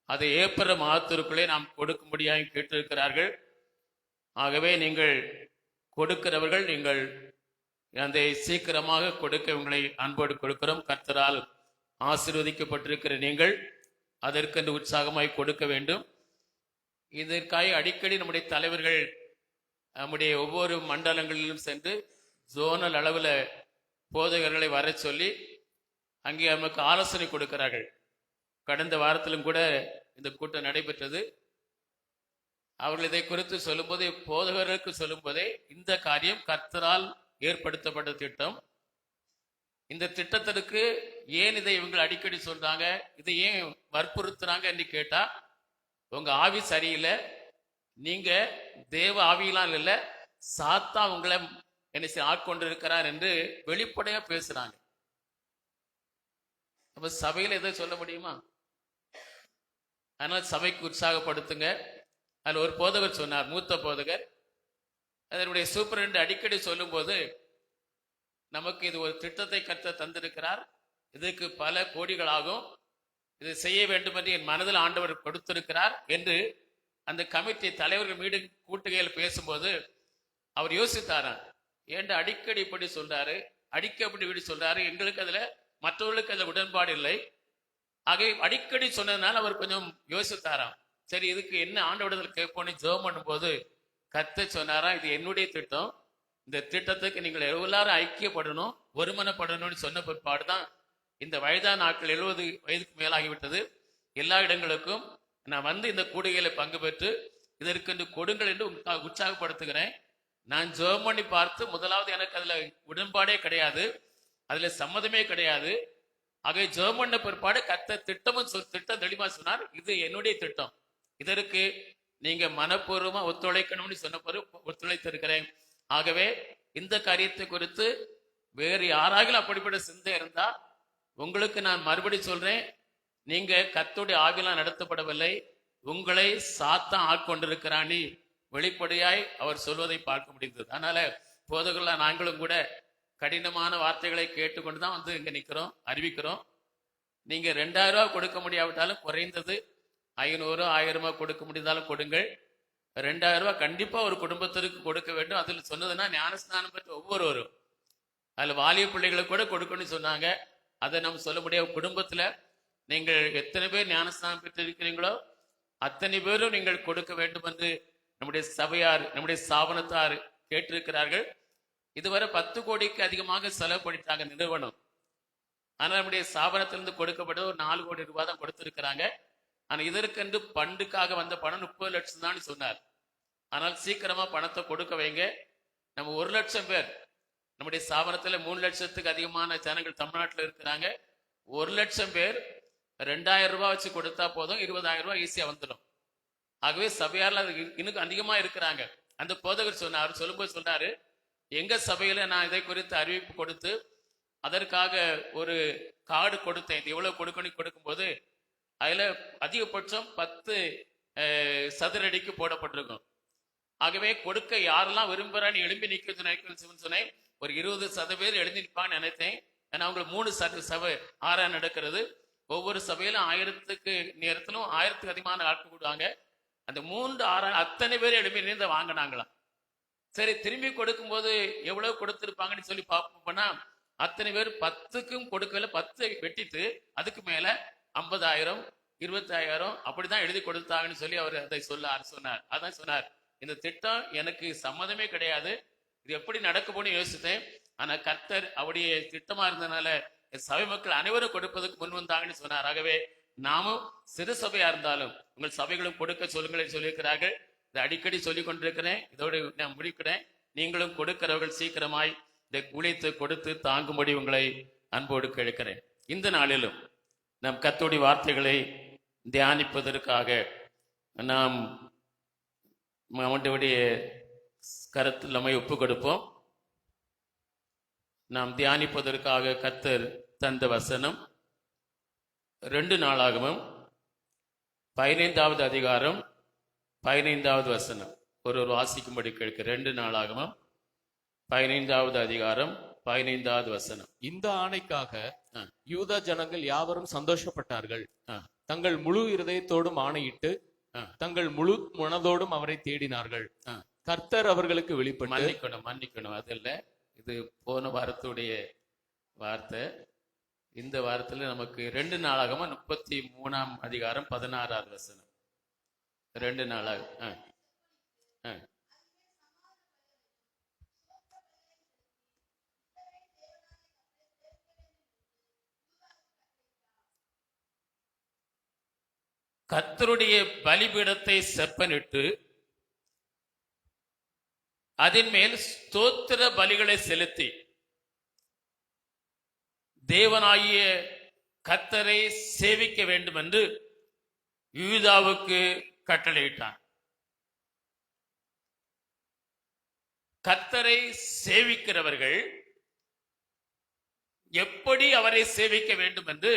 அதை ஏப்ரல் மாதத்திற்குள்ளே நாம் கொடுக்கும்படியாக கேட்டிருக்கிறார்கள். ஆகவே நீங்கள் கொடுக்கிறவர்கள் நீங்கள் அதை சீக்கிரமாக கொடுக்க உங்களை அன்போடு கொடுக்கிறோம். கர்த்தரால் ஆசீர்வதிக்கப்பட்டிருக்கிற நீங்கள் அதற்கென்று உற்சாகமாய் கொடுக்க வேண்டும். இதற்காக அடிக்கடி நம்முடைய தலைவர்கள் நம்முடைய ஒவ்வொரு மண்டலங்களிலும் சென்று ஜோனல் அளவில் போதகர்களை வர சொல்லி அங்கே நமக்கு ஆலோசனை கொடுக்கிறார்கள். கடந்த வாரத்திலும் கூட இந்த கூட்டம் நடைபெற்றது. அவர்கள் இதை குறித்து சொல்லும்போது, போதகர்களுக்கு சொல்லும்போதே இந்த காரியம் கர்த்தரால் ஏற்படுத்தப்பட்ட திட்டம். இந்த திட்டத்திற்கு ஏன் இதை இவங்க அடிக்கடி சொல்றாங்க, இதை ஏன் வற்புறுத்துறாங்க என்று கேட்டா, உங்க ஆவி சரியில்லை, நீங்க தேவ ஆவியெல்லாம் இல்லை, சாத்தா உங்களை என்ன ஆட்கொண்டு இருக்கிறார் என்று வெளிப்படையா பேசுறாங்க. அப்ப சபையில எதை சொல்ல முடியுமா? அதனால சபைக்கு உற்சாகப்படுத்துங்க. அதில் ஒரு போதகர் சொன்னார், மூத்த போதகர், அதனுடைய சூப்பரண்ட் அடிக்கடி சொல்லும் போது, நமக்கு இது ஒரு திட்டத்தை கர்த்தர் தந்திருக்கிறார், இதுக்கு பல கோடிகளாகும், இதை செய்ய வேண்டும் என்று என் மனதில் ஆண்டவர் கொடுத்திருக்கிறார் என்று அந்த கமிட்டி தலைவர்கள் மீது கூட்டுகையில் பேசும்போது அவர் யோசித்தாராம், ஏன்டா அடிக்கடி இப்படி சொல்றாரு, அடிக்கடி இப்படி சொல்றாரு, எங்களுக்கு அதுல மற்றவர்களுக்கு அதுல உடன்பாடு இல்லை. ஆகவே அடிக்கடி சொன்னதுனால அவர் கொஞ்சம் யோசித்தாராம். சரி, இதுக்கு என்ன ஆண்டவரிடத்தில் கேட்போன்னு ஜெபம் பண்ணும்போது கர்த்தர் சொன்னாராம், இது என்னுடைய திட்டம், இந்த திட்டத்துக்கு நீங்கள் எல்லாரும் ஐக்கியப்படணும், ஒருமனப்படணும்னு சொன்ன பிற்பாடுதான் இந்த வயதான நாட்கள் 70 வயதுக்கு மேலாகிவிட்டது. எல்லா இடங்களுக்கும் நான் வந்து இந்த கூடுகையில பங்கு பெற்று இதற்கு கொடுங்கள் என்று உற்சாகப்படுத்துகிறேன். நான் ஜெபம் பண்ணி பார்த்து முதலாவது எனக்கு அதுல உடன்பாடே கிடையாது, அதுல சம்மதமே கிடையாது. ஆகவே ஜெபம் பண்ண பிற்பாடு கர்த்தர் திட்டம் தெளிவா சொன்னார், இது என்னுடைய திட்டம், இதற்கு நீங்க மனப்பூர்வமா ஒத்துழைக்கணும்னு சொன்ன பிறகு ஒத்துழைத்திருக்கிறேன். ஆகவே இந்த காரியத்தை குறித்து வேறு யாராகிலும் அப்படிப்பட்ட சிந்தை இருந்தா உங்களுக்கு நான் மறுபடி சொல்றேன், நீங்க கர்த்தருடைய ஆவியால் நடத்தப்படவில்லை, உங்களை சாத்தான் ஆட்கொண்டிருக்கிறானி வெளிப்படையாய் அவர் சொல்வதை பார்க்க முடிந்தது. அதனால போதகர்கள நாங்களும் கூட கடினமான வார்த்தைகளை கேட்டுக்கொண்டுதான் வந்து இங்க நிக்கிறோம், அறிவிக்கிறோம். நீங்க 2000 ரூபாய் கொடுக்க முடியாவிட்டாலும் குறைந்தது 500 1000 கொடுக்க முடிந்தாலும் கொடுங்கள். 2000 ரூபாய் கண்டிப்பா ஒரு குடும்பத்திற்கு கொடுக்க வேண்டும். அதில் சொன்னதுன்னா ஞானஸ்நானம் பெற்ற ஒவ்வொருவரும், அதுல வாலிய பிள்ளைகளுக்கு கூட கொடுக்கணும்னு சொன்னாங்க. அதை நம்ம சொல்ல முடியாது. குடும்பத்துல நீங்கள் எத்தனை பேர் ஞானஸ்நானம் பெற்று இருக்கிறீங்களோ அத்தனை பேரும் நீங்கள் கொடுக்க வேண்டும் என்று நம்முடைய சபையார், நம்முடைய ஸ்தாபனத்தார் கேட்டிருக்கிறார்கள். இதுவரை 10 கோடிக்கு அதிகமாக செலவுபடுத்தாங்க நிறுவனம். ஆனால் நம்முடைய ஸ்தாபனத்திலிருந்து கொடுக்கப்பட்ட ஒரு 4 கோடி ரூபாய் தான் கொடுத்திருக்கிறாங்க. ஆனா இதற்கென்று பண்டுக்காக வந்த பணம் 30 லட்சம் தான் சொன்னார். ஆனால் சீக்கிரமா பணத்தை கொடுக்க வைங்க. நம்ம 1 லட்சம் பேர் நம்முடைய ஸ்தாபனத்துல 3 லட்சத்துக்கு அதிகமான ஜனங்கள் தமிழ்நாட்டில் இருக்கிறாங்க. 1 லட்சம் பேர் 2000 ரூபாய் வச்சு கொடுத்தா போதும், 20,000 ரூபாய் ஈஸியா வந்துடும். ஆகவே சபையாரில் இன்னும் அதிகமா இருக்கிறாங்க. அந்த போதகர் சொன்னார், சொல்லும்போது சொன்னாரு, எங்க சபையில நான் இதை குறித்து அறிவிப்பு கொடுத்து அதற்காக ஒரு கார்டு கொடுத்தேன், இது எவ்வளவு கொடுக்கணும் கொடுக்கும்போது அதுல அதிகபட்சம் 10 சதுரடிக்கு போடப்பட்டிருக்கும். ஆகவே கொடுக்க யாரெல்லாம் விரும்புறான்னு எழும்பி நிற்கிறது சொன்னேன். ஒரு 20 பேர் எழுதி நிற்பான்னு நினைத்தேன். ஏன்னா அவங்க 3 சபை 6 நடக்கிறது. ஒவ்வொரு சபையிலும் 1000க்கு நேரத்திலும் 1000க்கு அதிகமான ஆட்கள் கூடுவாங்க. அந்த 3 6 அத்தனை பேர் எழுப்பி நின்று வாங்கினாங்களாம். சரி, திரும்பி கொடுக்கும்போது எவ்வளவு கொடுத்திருப்பாங்கன்னு சொல்லி பார்ப்போம்னா அத்தனை பேர் 10க்கும் கொடுக்கல, 10 வெட்டிட்டு அதுக்கு மேல 50,000 25,000 அப்படிதான் எழுதி கொடுத்தாங்கன்னு சொல்லி அவர் அதை சொன்னார். அதான் சொன்னார், இந்த திட்டம் எனக்கு சம்மதமே கிடையாது, இது எப்படி நடக்க போன்னு யோசித்தேன். ஆனா கர்த்தர் அவருடைய திட்டமா இருந்ததுனால சபை மக்கள் அனைவரும் கொடுப்பதற்கு முன் வந்தாங்கன்னு சொன்னார். ஆகவே நாமும் சிறு சபையா இருந்தாலும் உங்கள் சபைகளும் கொடுக்க சொல்லுங்கள் சொல்லியிருக்கிறார்கள். இதை அடிக்கடி சொல்லிக் கொண்டிருக்கிறேன். இதோடு நான் முடிக்கிறேன். நீங்களும் கொடுக்கிறவர்கள் சீக்கிரமாய் இதை உழைத்து கொடுத்து தாங்கும்படி உங்களை அன்போடு கேட்கிறேன். இந்த நாளிலும் நம் கர்த்தருடைய வார்த்தைகளை தியானிப்பதற்காக நாம் அவனுடைய கருத்தில் நம்மை ஒப்பு கொடுப்போம். நாம் தியானிப்பதற்காக கர்த்தர் தந்த வசனம் 2 நாளாகமம் 15வது அதிகாரம் 15வது வசனம். ஒரு வாசிக்கும்படி கேட்க. 2 நாளாகமம் 15வது அதிகாரம் 15வது வசனம். இந்த ஆணைக்காக யூதா ஜனங்கள் யாவரும் சந்தோஷப்பட்டார்கள். தங்கள் முழு இருதயத்தோடும் ஆணையிட்டு தங்கள் முழு மனதோடும் அவரை தேடினார்கள். கர்த்தர் அவர்களுக்கு வெளிப்பட்டு மன்னிக்கணும் அதில்ல, இது போன வாரத்துடைய வார்த்தை. இந்த வாரத்துல நமக்கு 2 நாளாகமம் 33ஆம் அதிகாரம் 16வது வசனம். 2 நாளாக கர்த்தருடைய பலிபீடத்தை செப்பனிட்டு அதன் மேல் ஸ்தோத்திர பலிகளை செலுத்தி தேவனாகிய கர்த்தரை சேவிக்க வேண்டும் என்று யூதாவுக்கு கட்டளையிட்டான். கர்த்தரை சேவிக்கிறவர்கள் எப்படி அவரை சேவிக்க வேண்டும் என்று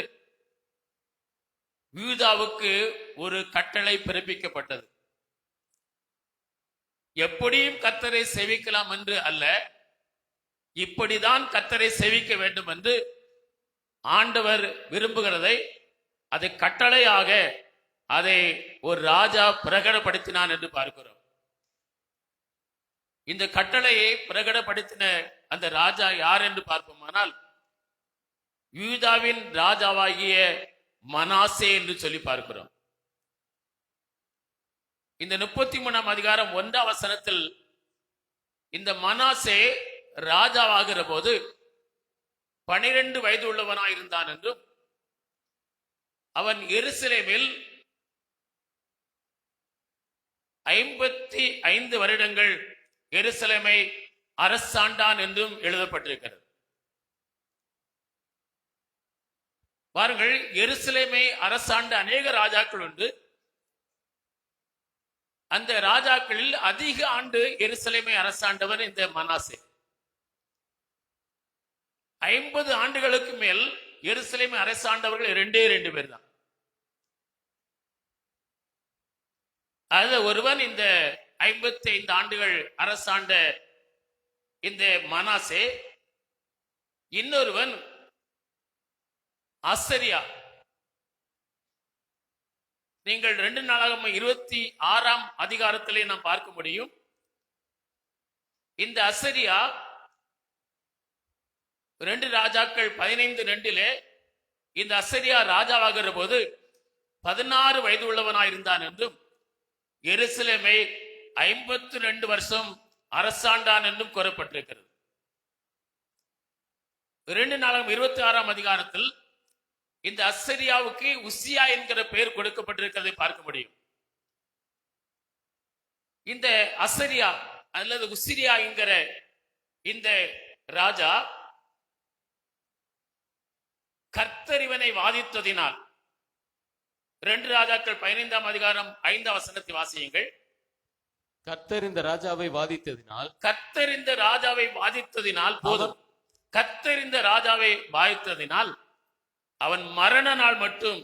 யூதாவுக்கு ஒரு கட்டளை பிறப்பிக்கப்பட்டது. எப்படியும் கர்த்தரை சேவிக்கலாம் என்று அல்ல, இப்படிதான் கர்த்தரை சேவிக்க வேண்டும் என்று ஆண்டவர் விரும்புகிறதை அதை கட்டளையாக அதை ஒரு ராஜா பிரகடப்படுத்தினான் என்று பார்க்கிறோம். இந்த கட்டளையை பிரகடப்படுத்தின அந்த ராஜா யார் என்று பார்ப்போமானால் யூதாவின் ராஜாவாகிய மனாசே என்று சொல்லி பார்க்கிறோம். இந்த 33ஆம் அதிகாரம் 1ஆம் வசனத்தில் இந்த மனாசே ராஜாவாகிற போது 12 வயது உள்ளவனாயிருந்தான் என்றும் அவன் எருசலேமில் 55 வருடங்கள் எருசலேமை அரசாண்டான் என்றும் எழுதப்பட்டிருக்கிறது. பாருங்கள், எருசலேமை அரசாண்ட அநேக ராஜாக்கள் உண்டு. அந்த ராஜாக்களில் அதிக ஆண்டு எருசலேமை அரசாண்டவன் இந்த மனாசே. 50 ஆண்டுகளுக்கு மேல் எருசலேமை அரசாண்டவர்கள் 2 பேர் தான். அதுல ஒருவன் இந்த 55 ஆண்டுகள் அரசாண்ட இந்த மனாசே, இன்னொருவன் அசரியா. நீங்கள் 2 நாளாகமம் 26ஆம் அதிகாரத்திலே நாம் பார்க்க முடியும். இந்த அசரியா 2 ராஜாக்கள் 15:2 இந்த அசரியா ராஜாவாகிற போது 16 வயது உள்ளவனாயிருந்தான் என்றும் எருசலேமை 52 வருஷம் அரசாண்டான் என்றும் கூறப்பட்டிருக்கிறது. 2 நாளாகமம் 26ஆம் அதிகாரத்தில் இந்த அசரியாவுக்கு உசியா என்கிற பெயர் கொடுக்கப்பட்டிருக்கிறதை பார்க்க முடியும். இந்த அசரியா அல்லது உசிரியா என்கிற இந்த ராஜா கர்த்தர் இவனை வாதித்ததினால் 2 ராஜாக்கள் 15ஆம் அதிகாரம் 5ஆம் வசனத்தை வாசியுங்கள். கர்த்தர் இந்த ராஜாவை வாதித்ததினால் கர்த்தர் இந்த ராஜாவை வாதித்ததினால் போதும். கர்த்தர் இந்த ராஜாவை வாதித்ததினால் அவன் மரண நாள் மட்டும்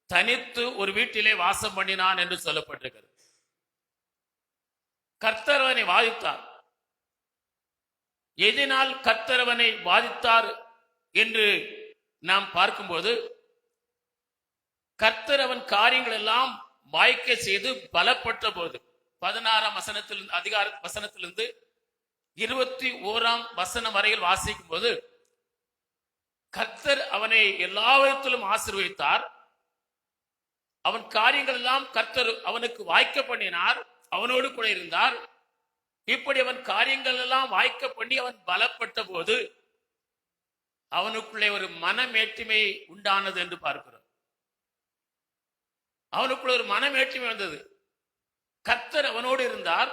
தனித்து ஒரு வீட்டிலே வாசம் பண்ணினான் என்று சொல்லப்பட்டிருக்கிறது. கர்த்தர் அவனை வாதித்தார். எதனால் கர்த்தர் அவனை வாதித்தார் என்று நாம் பார்க்கும்போது, கர்த்தர் அவன் காரியங்கள் எல்லாம் வாய்க்க செய்து பலப்பட்ட போது, 16ஆம் வசனத்திலிருந்து 21ஆம் வசனம் வரையில் வாசிக்கும் போது, கர்த்தர் அவனை எல்லா விதத்திலும் ஆசீர்வதித்தார். அவன் காரியங்கள் எல்லாம் கர்த்தர் அவனுக்கு வாய்க்க பண்ணினார். அவனோடு கூட இருந்தார். இப்படி அவன் காரியங்கள் எல்லாம் வாய்க்க பண்ணி அவன் பலப்பட்ட போது அவனுக்குள்ளே ஒரு மனமேற்றுமை உண்டானது என்று பார்க்கிறோம். அவனுக்குள்ள ஒரு மனமேற்றுமை வந்தது. கர்த்தர் அவனோடு இருந்தார்.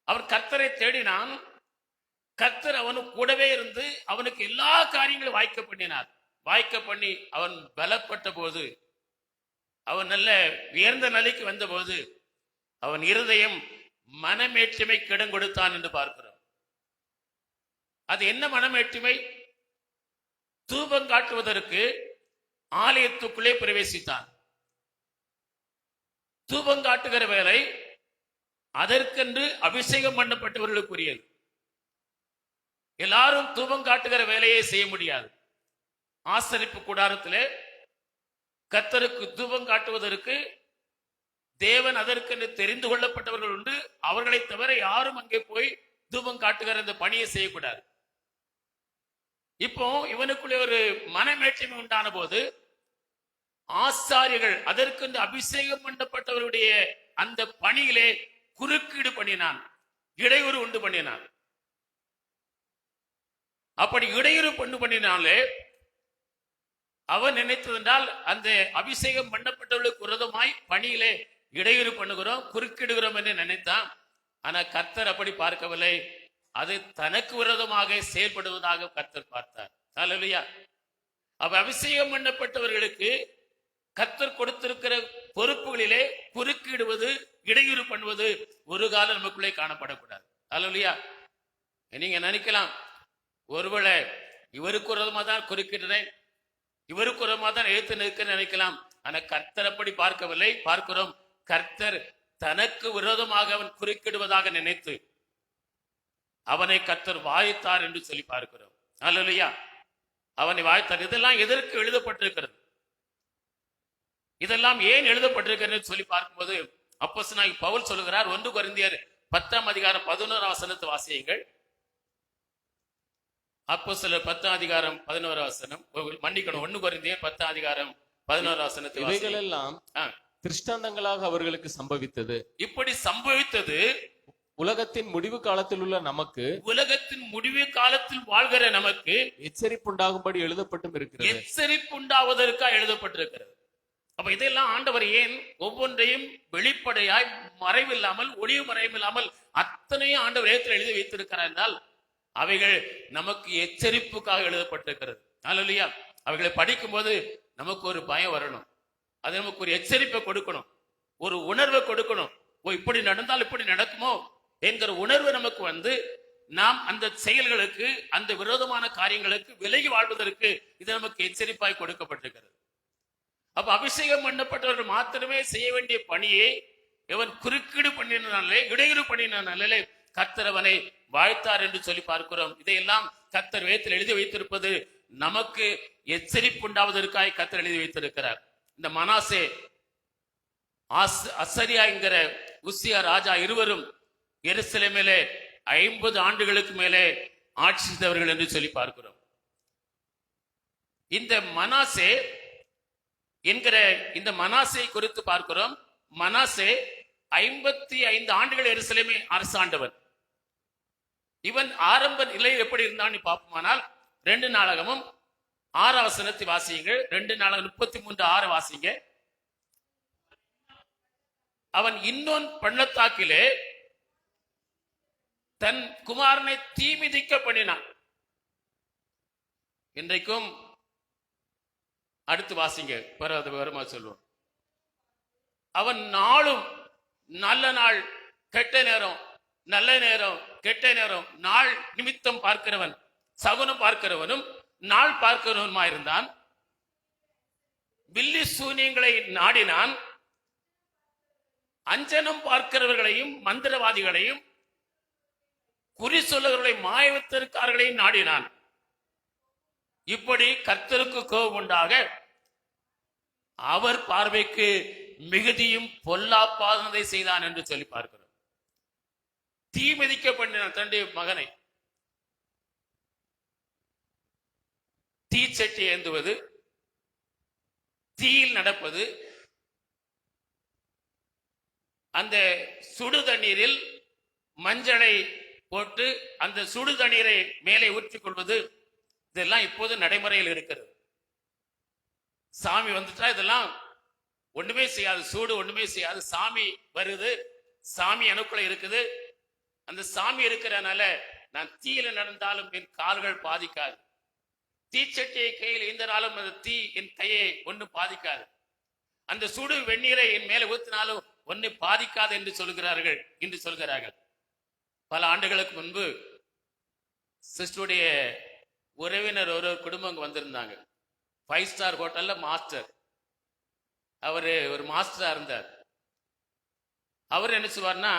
அவன் கர்த்தரை தேடினான். கர்த்தர் அவனுக்கு கூடவே இருந்து அவனுக்கு எல்லா காரியங்களும் வாய்க்க பண்ணினார். வாய்க்க பண்ணி அவன் பலப்பட்ட போது, அவன் நல்ல உயர்ந்த நிலைக்கு வந்த போது, அவன் இருதயம் மனமேற்றுமை கிடம் கொடுத்தான் என்று பார்க்கிறோம். அது என்ன மனமேற்றுமை? தூபம் காட்டுவதற்கு ஆலயத்துக்குள்ளே பிரவேசித்தான். தூபம் காட்டுகிற வேலை அதற்கென்று அபிஷேகம் பண்ணப்பட்டவர்களுக்குரியது. எல்லாரும் தூபம் காட்டுகிற வேலையை செய்ய முடியாது. ஆசரிப்பு கூடாரத்திலே கர்த்தருக்கு தூபம் காட்டுவதற்கு தேவன் அதற்கென்று தெரிந்து கொள்ளப்பட்டவர்கள் உண்டு. அவர்களை தவிர யாரும் அங்கே போய் தூபம் காட்டுகிற இந்த பணியை செய்யக்கூடாது. இப்போ இவனுக்குள்ளே ஒரு மனமேற்றுமை உண்டான போது, ஆசாரியர்கள் அதற்கென்று அபிஷேகம் பண்ணப்பட்டவருடைய அந்த பணியிலே குறுக்கீடு பண்ணினான், இடையூறு உண்டு பண்ணினான். அப்படி இடையூறு பண்ணினாலே அவன் நினைத்ததென்றால் அந்த அபிஷேகம் பண்ணப்பட்டவர்களுக்கு விரோதமாய் பணியிலே இடையூறு பண்ணுகிறோம், குறுக்கிடுகிறோம் என்று நினைத்தான். ஆனா கர்த்தர் அப்படி பார்க்கவில்லை. அது தனக்கு விரோதமாக செயல்படுவதாக கர்த்தர் பார்த்தார். ஹல்லேலூயா. அப்ப அபிஷேகம் பண்ணப்பட்டவர்களுக்கு கர்த்தர் கொடுத்திருக்கிற பொறுப்புகளிலே குறுக்கிடுவது, இடையூறு பண்ணுவது ஒரு காலம் நமக்குள்ளே காணப்படக்கூடாது. ஹல்லேலூயா. நீங்க நினைக்கலாம், ஒருவேளை இவருக்கு விரோதமா தான் குறுக்கிடுறேன், இவருக்கு விரோதமா தான் எழுத்து நிற்க நினைக்கலாம். ஆனா கர்த்தர் அப்படி பார்க்கவில்லை. பார்க்கிறோம், கர்த்தர் தனக்கு விரோதமாக அவன் குறுக்கிடுவதாக நினைத்து அவனை கர்த்தர் வாய்த்தார் என்று சொல்லி பார்க்கிறோம். அல்லேலூயா. அவனை வாய்த்தார். இதெல்லாம் எதற்கு எழுதப்பட்டிருக்கிறது? இதெல்லாம் ஏன் எழுதப்பட்டிருக்கிறது சொல்லி பார்க்கும்போது, அப்போஸ்தலனாகிய பவுல் சொல்லுகிறார், 1 கொரிந்தியர் 10ஆம் அதிகாரம் 11ஆம் வசனத்தை வாசியுங்கள். அப்போஸ்தலர் 10ஆம் அதிகாரம் 11ஆம் வசனம், மன்னிக்கணும், 1 கொரிந்தியர் 10ஆம் அதிகாரம் 11ஆம் வசனத்தை வாசியுங்கள். இவைகளெல்லாம் திருஷ்டாந்தங்களாக அவர்களுக்கு சம்பவித்தது. இப்படி சம்பவித்தது உலகத்தின் முடிவு காலத்தில் உள்ள நமக்கு, உலகத்தின் முடிவு காலத்தில் வாழ்கிற நமக்கு எச்சரிப்புண்டாகும்படி எழுதப்பட்டும் இருக்கிறது. எச்சரிப்புண்டாவதற்காக எழுதப்பட்டிருக்கிறது. அப்ப இதெல்லாம் ஆண்டவர் ஏன் ஒவ்வொன்றையும் வெளிப்படையாய் மறைவில்லாமல், ஒளிவு மறைவில்லாமல் அத்தனையும் ஆண்டவர் ஏற்றில் எழுதி வைத்திருக்கிறார் என்றால், அவைகள் நமக்கு எச்சரிப்புக்காக எழுதப்பட்டிருக்கிறது. அல்லேலூயா. அவைகளை படிக்கும் போது நமக்கு ஒரு பயம் வரணும். அது நமக்கு ஒரு எச்சரிப்பை கொடுக்கணும், ஒரு உணர்வை கொடுக்கணும். ஓ, இப்படி நடந்தால் இப்படி நடக்குமோ என்கிற உணர்வு நமக்கு வந்து, நாம் அந்த செயல்களுக்கு, அந்த விரோதமான காரியங்களுக்கு விலகி வாழ்வதற்கு இது நமக்கு எச்சரிப்பாய் கொடுக்கப்பட்டிருக்கிறது. அப்ப அபிஷேகம் பண்ணப்பட்டவர்கள் மாத்திரமே செய்ய வேண்டிய பணியை இவன் குறுக்கீடு பண்ணினாலே, இடையூறு பண்ணினாலே கர்த்தர் அவனை வாழ்த்தார் என்று சொல்லி பார்க்கிறோம். இதையெல்லாம் கர்த்தர் வேதத்தில் எழுதி வைத்திருப்பது நமக்கு எச்சரிப்பு உண்டாவதற்காக கர்த்தர் எழுதி வைத்திருக்கிறார். இந்த மனாசே, அசரியா என்கிற உசியா ராஜா இருவரும் எருசலேமிலே 50 ஆண்டுகளுக்கு மேலே ஆட்சி செய்தவர்கள் என்று சொல்லி பார்க்கிறோம். இந்த மனாசே என்கிற இந்த மனாசே குறித்து பார்க்கிறோம். மனாசே 55 ஆண்டுகள் எருசலேமை அரசாண்டவன். இவன் ஆரம்ப நிலையில் எப்படி இருந்தான்னு பார்ப்போமானால், 2 நாளாகமும் 6ஆம் வசனத்தை வாசியுங்கள். 2 நாளாகம் 33:6 வாசிங்க. அவன் இன்னொன் பள்ளத்தாக்கிலே தன் குமாரனை தீ மிதிக்க பண்ணினான். இன்றைக்கும் அடுத்து வாசிங்க, வருமா சொல்லுவோம். அவன் நாளும் நல்ல நாள் கெட்ட நேரம், நல்ல நேரம், கெட்ட நேரம், நாள் நிமித்தம் பார்க்கிறவன், சகுனம் பார்க்கிறவனும் நாள் பார்க்கிறவனுமாயிருந்தான். பில்லி சூனியங்களை நாடினான். அஞ்சனம் பார்க்கிறவர்களையும் மந்திரவாதிகளையும் குறி சொல்லுகிறவர்களை மாயவத்திற்காரர்களையும் நாடினான். இப்படி கர்த்தருக்கு கோபம் உண்டாக அவர் பார்வைக்கு மிகுதியும் பொல்லாப்பானதை செய்தான் என்று சொல்லி பார்க்கிறோம். தீ மிதிக்க பண்ணினான் தன்னுடைய மகனை. தீச்சட்டி ஏந்துவது, தீயில் நடப்பது, அந்த சுடு தண்ணீரில் மஞ்சளை போட்டு அந்த சுடு தண்ணீரை மேலே ஊற்றிக் கொள்வது, இதெல்லாம் இப்போது நடைமுறையில் இருக்கிறது. சாமி வந்துட்டா இதெல்லாம் ஒண்ணுமே செய்யாது, சூடு ஒண்ணுமே செய்யாது. சாமி வருது, சாமி எனக்குள்ள இருக்குது. அந்த சாமி இருக்கிறனால நான் தீயில நடந்தாலும் என் கால்கள் பாதிக்காது, தீச்சட்டியை கையில் ஈந்தனாலும் அந்த தீ என் கையை ஒன்று பாதிக்காது, அந்த சுடு வெந்நீரை என் மேல ஊத்தினாலும் ஒன்னு பாதிக்காது என்று சொல்கிறார்கள் என்று சொல்கிறார்கள். பல ஆண்டுகளுக்கு முன்பு சிஸ்டருடைய உறவினர் ஒரு குடும்பம் வந்திருந்தாங்க. 5 ஸ்டார் ஹோட்டல்ல மாஸ்டர். அவரு ஒரு மாஸ்டரா இருந்தார். அவர் என்ன செய்வார்னா,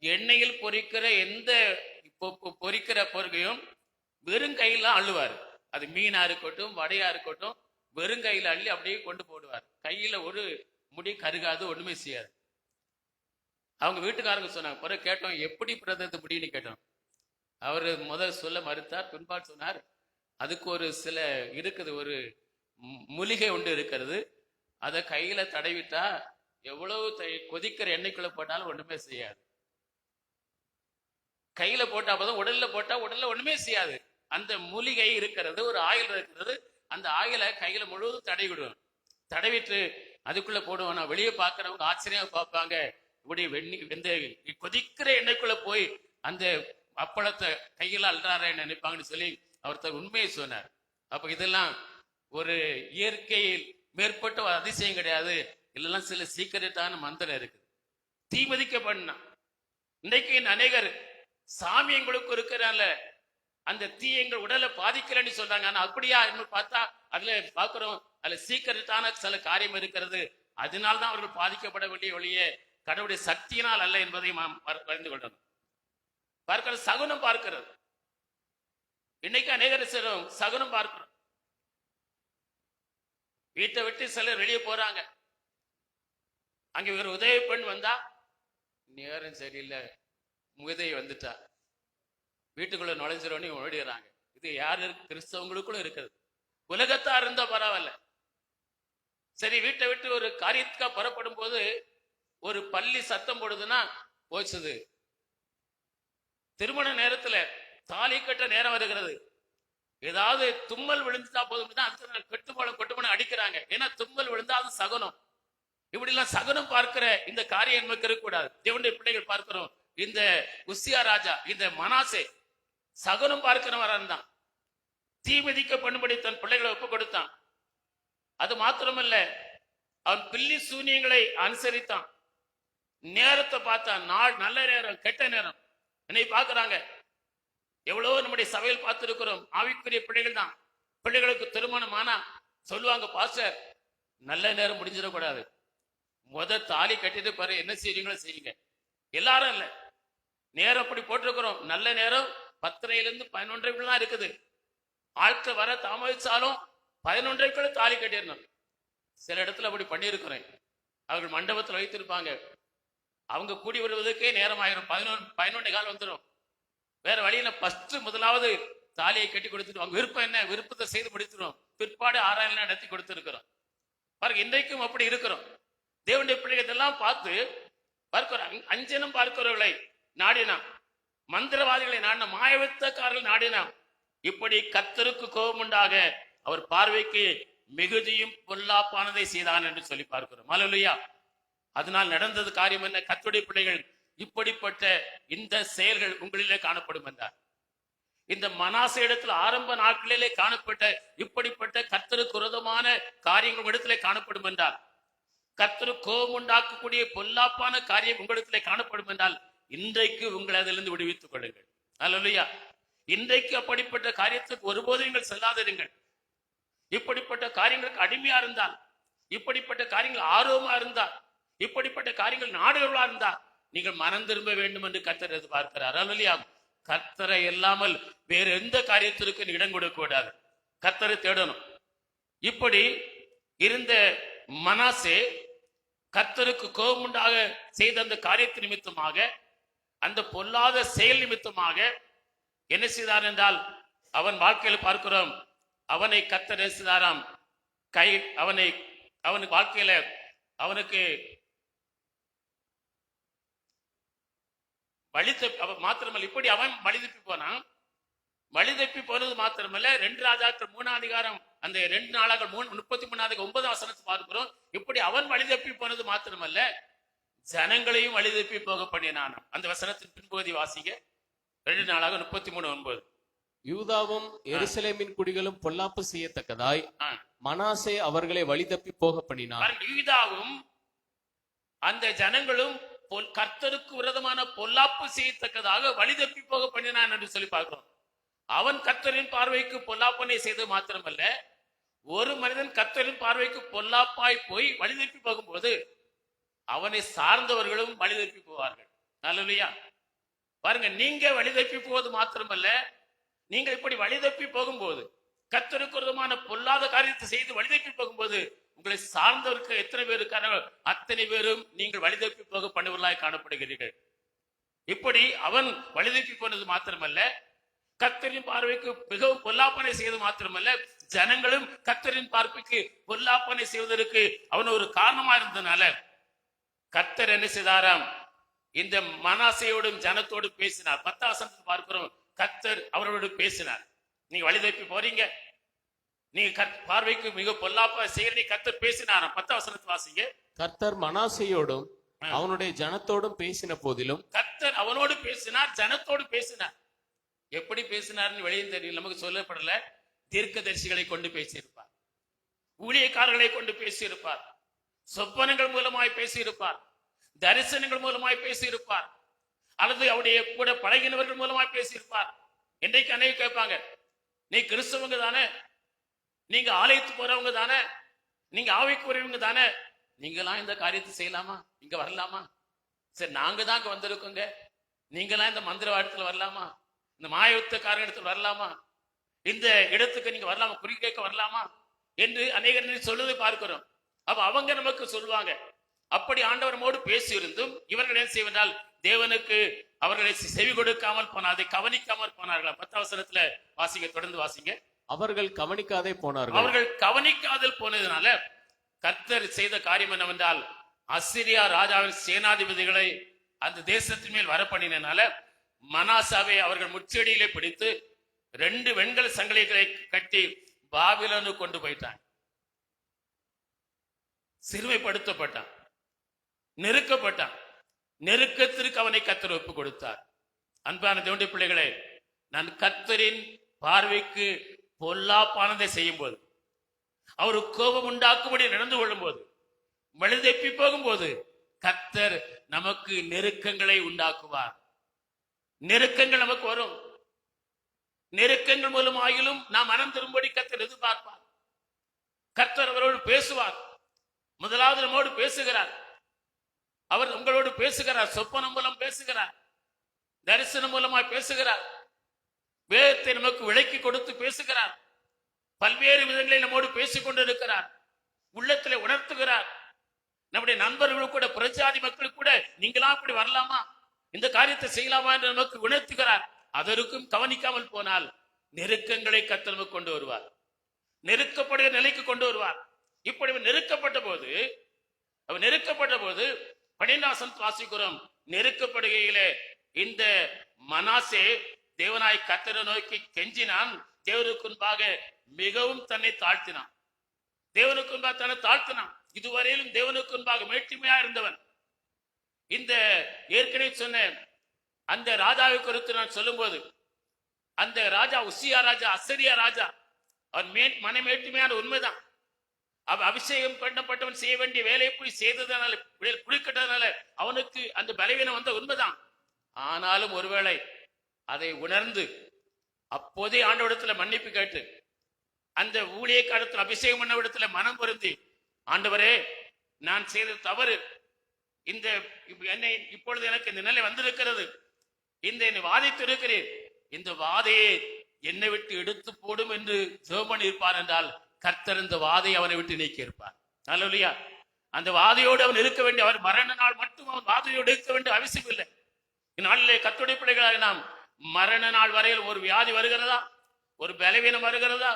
எண்ணெயில் பொரிக்கிற எந்த பொரிக்கிற பொருளையும் வெறும் கையில அள்ளுவார். அது மீனா இருக்கட்டும், வடையா இருக்கட்டும், வெறும் கையில அள்ளி அப்படியே கொண்டு போடுவார். கையில ஒரு முடி கருகாது, ஒண்ணுமே செய்யாது. அவங்க வீட்டுக்காரங்க சொன்னாங்க. பிறகு கேட்டோம், எப்படி பிரதத்து முடின்னு கேட்டோம். அவர் முதல் சொல்ல மறுத்தார். பின்பாடு சொன்னார், அதுக்கு ஒரு சில இருக்குது, ஒரு மூலிகை ஒன்று இருக்கிறது. அதை கையில தடவிட்டா எவ்வளவு கொதிக்கிற எண்ணெய்க்குள்ள போட்டாலும் ஒண்ணுமே செய்யாது. கையில போட்டா போதும், உடல்ல போட்டா உடல்ல ஒண்ணுமே செய்யாது. அந்த மூலிகை இருக்கிறது, ஒரு ஆயில் இருக்கிறது. அந்த ஆயிலை கையில முழுவதும் தடவிடுவோம். தடவிட்டு அதுக்குள்ள போடுவோம். நான் வெளியே பார்க்கறவங்க ஆச்சரியமா பார்ப்பாங்க, இப்படி இந்த கொதிக்கிற எண்ணெய்க்குள்ள போய் அந்த அப்பளத்தை கையில அல்றாரன்னு நினைப்பாங்கன்னு சொல்லி அவர் உண்மையை சொன்னார். அப்ப இதெல்லாம் ஒரு இயற்கையில் மேற்பட்ட ஒரு அதிசயம் கிடையாது. இதெல்லாம் சில சீக்கிரட்டான மந்திரம் இருக்கு. தீமதிக்க பண்ணா இன்றைக்கு அநேகர் சாமி எங்களுக்கு இருக்கிறனால அந்த தீ எங்கள் உடலை பாதிக்கலன்னு சொல்றாங்க. ஆனா அப்படியா என்று பார்த்தா அதுல பார்க்கிறோம், அதுல சீக்கிரட்டான சில காரியம் இருக்கிறது. அதனால்தான் அவர்கள் பாதிக்கப்பட வேண்டிய ஒழிய கடவுளுடைய சக்தியினால் அல்ல என்பதை நாம் அறிந்து கொள்ளணும். பார்க்கிற சகுனம் பார்க்கிறது. இன்னைக்கு அநேகர் சகுனம் பார்க்கிறோம். வீட்டை விட்டு சிலர் வெளியே போறாங்க. அங்க ஒரு உதவி பெண் வந்தா, நேரம் சரியில்லை, உதவி வந்துட்டா, வீட்டுக்குள்ள நுழைஞ்சிரோன்னு ஓடிடுறாங்க. இது யாரு? கிறிஸ்தவங்களுக்குள்ள இருக்குது. உலகத்தா இருந்தா பரவாயில்ல. சரி, வீட்டை விட்டு ஒரு காரியத்துக்கா புறப்படும் போது ஒரு பள்ளி சத்தம் போடுதுன்னா போச்சுது. திருமண நேரத்துல தாலி கட்ட நேரம் வருகிறது. ஏதாவது தும்மல் விழுந்துட்டா போதும் கொட்டுமணம் அடிக்கிறாங்க. ஏன்னா தும்மல் விழுந்தா அது சகுனம். இப்படி எல்லாம் சகுனம் பார்க்கிற இந்த காரியம் நமக்கு இருக்கக்கூடாது. தேவனுடைய பிள்ளைகள் பார்க்கிறோம். இந்த உசியா ராஜா, இந்த மனாசே சகுனம் பார்க்கிறவரான் தான். தீ மிதிக்க பண்ணும்படி தன் பிள்ளைகளை ஒப்பு கொடுத்தான். அது மாத்திரமல்ல, அவன் பில்லி சூனியங்களை அனுசரித்தான். நேரத்தை பார்த்தான். நாள் நல்ல நேரம், கெட்ட நேரம். என்னை பார்க்கிறாங்க. எவ்வளவோ நம்முடைய சபையில் பார்த்திருக்கிறோம். ஆவிக்குரிய பிள்ளைகள் தான். பிள்ளைகளுக்கு திருமணம் ஆனா சொல்லுவாங்க, பாஸ்டர் நல்ல நேரம் முடிஞ்சிடக்கூடாது, தாலி கட்டிட்டு பாரு, என்ன செய்றீங்களோ செய்யுங்க. எல்லாரும் இல்ல, நேரம் அப்படி போட்டிருக்கிறோம். நல்ல நேரம் 10:30 11 இருக்குது. ஆட்கள் வர தாமதிச்சாலும் 11 தாலி கட்டிடணும். சில இடத்துல அப்படி பண்ணியிருக்கிறேன். அவர்கள் மண்டபத்தில் வைத்திருப்பாங்க. அவங்க கூடி வருவதற்கே நேரம் ஆயிரும். 11 கால் வந்துடும். வேற வழியில முதலாவது தாலியை கட்டி கொடுத்துட்டு அவங்க விருப்பம் என்ன, விருப்பத்தை செய்து முடித்துடும். பிற்பாடு ஆராயலாம் நடத்தி கொடுத்திருக்கிறோம். பாருங்க, இன்றைக்கும் அப்படி இருக்கிறோம். தேவனுடைய பிள்ளைகள் இதெல்லாம் பார்த்து பார்க்கிறோம். அஞ்சனம் பார்க்கிறவர்களை நாடினா, மந்திரவாதிகளை நாடின, மாயவித்தக்காரர்கள் நாடினா, இப்படி கர்த்தருக்கு கோபம் உண்டாக அவர் பார்வைக்கு மிகுதியும் பொல்லாப்பானதை செய்தான் என்று சொல்லி பார்க்கிறோம். அல்லேலூயா. அதனால் நடந்தது காரியம் என்ன? கர்த்தருடைய பிள்ளைகள், இப்படிப்பட்ட இந்த செயல்கள் உங்களிலே காணப்படும் என்றார். இந்த மனாசே இடத்துல ஆரம்ப நாட்களிலே காணப்பட்ட இப்படிப்பட்ட கர்த்தருக்கு விரோதமான காரியங்கள் இடத்திலே காணப்படும் என்றால், கர்த்தருக்கு கோபம் உண்டாக்கக்கூடிய பொல்லாப்பான காரியம் உங்களிடத்திலே காணப்படும் என்றால், இன்றைக்கு உங்களை அதிலிருந்து விடுவித்துக் கொள்ளுங்கள். அல்லேலூயா. இன்றைக்கு அப்படிப்பட்ட காரியத்துக்கு ஒருபோதும் நீங்கள் செல்லாதிருங்கள். இப்படிப்பட்ட காரியங்களுக்கு அடிமையா இருந்தால், இப்படிப்பட்ட காரியங்கள் ஆர்வமா இருந்தால், இப்படிப்பட்ட காரியங்கள் நாடுகளா இருந்தால் நீங்கள் மனம் திரும்ப வேண்டும் என்று கர்த்தர் எதிர்பார்க்கிறார். அல்லேலூயா. கர்த்தரை இல்லாமல் வேற எந்த காரியத்திற்கு இடம் கொடுக்க கூடாது. கர்த்தரை தேடணும். இப்படி இருந்த மனாசே கர்த்தருக்கு கோபம் உண்டாக செய்த அந்த காரியத்தின் நிமித்தமாக, அந்த பொல்லாத செயல் நிமித்தமாக என்ன செய்தார் என்றால், அவன் வாழ்க்கையில் பார்க்கிறோம், அவனை கர்த்தர் என்ன செய்தாராம், அவனுக்கு வாழ்க்கையில அவனுக்கு மாத்திரமல்ல, இப்படி அவன் வழி தப்பி போனான். வழி தப்பி போனது மாத்திரமல்ல, 2 ராஜாக்கள் 3ஆம் அதிகாரம் அந்த 2 நாளாக 33 9 வசனத்தை பார்க்கிறோம். இப்படி அவன் வழி தப்பி போனது மாத்திரமல்ல, ஜனங்களையும் வழி தப்பி போக பண்ணினான். அந்த வசனத்தின் பின்பகுதி வாசிங்க. 2 நாளாக 33:9. யூதாவும் எருசலேமின் குடிகளும் பொல்லாப்பு செய்யத்தக்கதாய் மனாசே அவர்களை வழி தப்பி போக பண்ணினார். யூதாவும் அந்த ஜனங்களும் கர்த்தருக்கு விரோதமான பொல்லாப்பு செய்யத்தக்கதாக வழி தப்பி போக பண்ணினான் என்று சொல்லி பார்க்கிறோம். அவன் கர்த்தரின் பார்வைக்கு பொல்லாப்பனை செய்தது மாத்திரமல்ல, ஒரு மனிதன் கர்த்தரின் பார்வைக்கு பொல்லாப்பாய் போய் வழி தப்பி போகும்போது அவனை சார்ந்தவர்களும் வழி தப்பி போவார்கள். அல்லேலூயா. பாருங்க, நீங்க வழி தப்பி போவது மாத்திரமல்ல, நீங்க இப்படி வழி தப்பி போகும்போது, கர்த்தருக்கு விரோதமான பொல்லாத காரியத்தை செய்து வழி தப்பி போகும்போது, உங்களை சார்ந்தவருக்கு எத்தனை பேர் இருக்கார்கள், அத்தனை பேரும் நீங்கள் வழி தப்பி போக பண்ணுவர்களாய் காணப்படுகிறீர்கள். இப்படி அவன் வழி தப்பி போனது மாத்திரமல்ல, கர்த்தரின் பார்வைக்கு மிகவும் பொல்லாப்பனை செய்வது மாத்திரமல்ல, ஜனங்களும் கர்த்தரின் பார்வைக்கு பொல்லாப்பனை செய்வதற்கு அவன் ஒரு காரணமா இருந்ததுனால கர்த்தர் என்ன செய்தாராம், இந்த மனாசையோடும் ஜனத்தோடு பேசினார். 10ஆம் வசனத்தில் பார்க்கிறோம், கர்த்தர் அவரோடு பேசினார். நீங்க வழி தப்பி போறீங்க, நீங்க பார்வைக்கு மிக பொல்லாப்ப செய்ய கர்த்தர் பேசினாராம். 10ஆம் வசனத்தை வாசிங்க. கர்த்தர் மனாசையோடும் அவனுடைய ஜனத்தோடும் பேசின போதிலும், கர்த்தர் அவனோடு பேசினார், ஜனத்தோடு பேசினார். எப்படி பேசினார்னு வெளியே தெரியல, நமக்கு சொல்லப்படல. தீர்க்கதரிசிகளை கொண்டு பேசியிருப்பார், ஊழியக்காரர்களை கொண்டு பேசியிருப்பார், சொப்பனங்கள் மூலமாய் பேசியிருப்பார், தரிசனங்கள் மூலமாய் பேசியிருப்பார், அல்லது அவருடைய கூட பழகினவர்கள் மூலமாய் பேசியிருப்பார். இன்றைக்கு அநேக கேட்பாங்க, நீ கிறிஸ்தவங்க தானே, நீங்க ஆலயத்துக்கு போறவங்க தானே, நீங்க ஆவிக்கு போறவங்க தானே, நீங்களாம் இந்த காரியத்தை செய்யலாமா, இங்க வரலாமா? சரி, நாங்க தான் இங்க வந்திருக்கோங்க, நீங்களாம் இந்த மந்திரவாதத்துல வரலாமா, இந்த மாயத்தக்காரங்க இடத்துல வரலாமா, இந்த இடத்துக்கு நீங்க வரலாமா, குறி கேட்க வரலாமா என்று அநேகர் சொல்லுவதை பார்க்கிறோம். அப்ப அவங்க நமக்கு சொல்லுவாங்க. அப்படி ஆண்டவரோடு பேசி இருந்தும் இவர்கள் என்ன செய்வதால் தேவனுக்கு அவர்களை செவி கொடுக்காமல் போனார், அதை கவனிக்காமல் போனார்களா? 10ஆம் வசனத்துல வாசிங்க, தொடர்ந்து வாசிங்க. அவர்கள் கவனிக்காதே போனார்கள். அவர்கள் கவனிக்காதல் போனதுனால கர்த்தர் செய்த காரியம் என்னவென்றால், அசிரியா ராஜாவின் சேனாதிபதிகளை அந்த தேசத்தின் மேல் வர பண்ணினால மனாசாவை அவர்கள் முச்செடியிலே பிடித்து 2 வெண்கல சங்கிலிகளை கட்டி பாபிலோனு கொண்டு போயிட்டான். சிறுமைப்படுத்தப்பட்டான், நெருக்கப்பட்டான். நெருக்கத்திற்கு அவனை கர்த்தர் ஒப்பு கொடுத்தார். அன்பான தேவனுடைய பிள்ளைகளே, நான் கர்த்தரின் பார்வைக்கு பொல்லாப்பானதை செய்யும் போது, அவருக்கு கோபம் உண்டாக்கும்படி நடந்து கொள்ளும் போது, வழிதப்பி போகும்போது கர்த்தர் நமக்கு நெருக்கங்களை உண்டாக்குவார். நெருக்கங்கள் நமக்கு வரும். நெருக்கங்கள் மூலமாகிலும் நாம் மனம் திரும்படி கர்த்தர் எதிர்பார்ப்பார். கர்த்தர் அவரோடு பேசுவார். முதலாவது நம்மோடு பேசுகிறார். அவர் உங்களோடு பேசுகிறார், சொப்பனம் மூலம் பேசுகிறார், தரிசனம் மூலமாய் பேசுகிறார், வேதத்தை நமக்கு விளக்கி கொடுத்து பேசுகிறார், பல்வேறு விதங்களில் நம்மோடு பேசிக் கொண்டிருக்கிறார், உள்ளத்திலே உணர்த்துகிறார். நம்முடைய நண்பர்கள் கூட, பிரஜாதி மக்கள் கூட, நீங்களா இப்படி வரலாமா, இந்த காரியத்தை செய்யலாமா என்று நமக்கு உணர்த்துகிறார். அதற்கும் கவனிக்காமல் போனால் நெருக்கங்களை கர்த்தர் நமக்கு கொண்டு வருவார், நெருக்கப்படுகிற நிலைக்கு கொண்டு வருவார். இப்படி நெருக்கப்பட்ட போது 12ஆம் வசனத்தை வாசிக்கிறோம். நெருக்கப்படுகையிலே இந்த மனாசே தேவனாய் கர்த்தரை நோக்கி கெஞ்சினான். தேவனுக்கு முன்பாக மிகவும் தன்னை தாழ்த்தினான். தேவனுக்கு முன்பாக தன்னை தாழ்த்தினான். இதுவரையிலும் தேவனுக்கு முன்பாக மேட்டிமையா இருந்தவன். இந்த ஏற்கனவே சொன்ன அந்த ராஜாவை குறித்து நான் சொல்லும் போது, அந்த ராஜா உசியா ராஜா, அசரியா ராஜா, அவன் மனமேட்டுமையான உண்மைதான். அபிஷேகம் பண்ணப்பட்டவன் செய்ய வேண்டிய வேலையை போய் செய்ததனால, குளிக்கட்டதுனால அவனுக்கு அந்த பலவீனம் வந்த உண்மைதான். ஆனாலும் ஒருவேளை அதை உணர்ந்து அப்போதே ஆண்டவரிடத்துல மன்னிப்பு கேட்டு அந்த ஊழியக்காரத்தில் அபிஷேகம் பண்ணவிடத்துல மனம் பொருந்தி, ஆண்டவரே நான் செய்த தவறு, இந்த என்னை இப்பொழுது எனக்கு இந்த நிலை வந்திருக்கிறது, இந்த என்னை வாதித்து இருக்கிறேன், இந்த வாதையை என்னை விட்டு எடுத்து போடும் என்று ஜெபம் இருப்பார் என்றால் கர்த்தர் இந்த வாதையை அவனை விட்டு நீக்கி இருப்பார். அல்லேலூயா. அந்த வாதையோடு அவன் இருக்க வேண்டிய, அவர் மரண நாள் மட்டும் அவன் வாதையோடு இருக்க வேண்டிய அவசியம் இல்லை. இந்நாளிலே கர்த்தருடைய பிள்ளைகளாக நாம் மரண நாள் வரையில் ஒரு வியாதி வருகிறதா, ஒரு பலவீனம் வருகிறதா,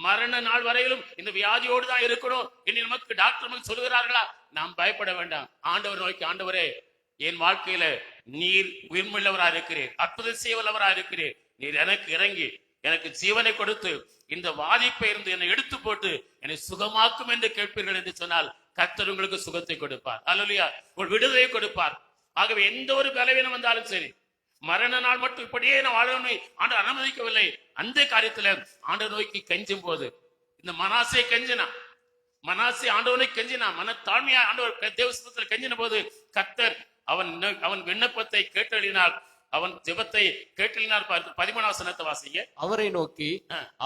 மரண நாள் வரையிலும் இந்த வியாதியோடு தான் இருக்கணும் என்று நமக்கு டாக்டர் சொல்லுகிறார்களா? நாம் பயப்பட வேண்டாம். ஆண்டவர் நோக்கி, ஆண்டவரே என் வாழ்க்கையில நீர் உயிர்முள்ளவரா இருக்கிறீர், அற்புத செய்வல்லவரா இருக்கிறீர், நீர் எனக்கு இறங்கி எனக்கு ஜீவனை கொடுத்து இந்த வாதிப்பை இருந்து என்னை எடுத்து போட்டு என்னை சுகமாக்கும் என்று கேட்பீர்கள் என்று சொன்னால் கர்த்தர் உங்களுக்கு சுகத்தை கொடுப்பார். அல்லேலூயா. ஒரு விடுதலை கொடுப்பார். ஆகவே எந்த ஒரு பலவீனம் வந்தாலும் சரி, மரண நாள் மட்டும் இப்படியே நான் வாழணும் ஆண்டவர் அனுமதிக்கவில்லை. அந்த காரியத்துல ஆண்டவர் நோக்கி கெஞ்சும் போது, இந்த மனாசே கெஞ்சினா, மனாசே ஆண்டவனை கெஞ்சினா, மனத்தாழ்மையா ஆண்டவர் தேவஸ்தத்தில் கெஞ்சின போது கர்த்தர் அவன் விண்ணப்பத்தை கேட்டறினார், அவன் ஜெபத்தை கேட்டறினார். 13 வசனத்தை வாசிங்க. அவரை நோக்கி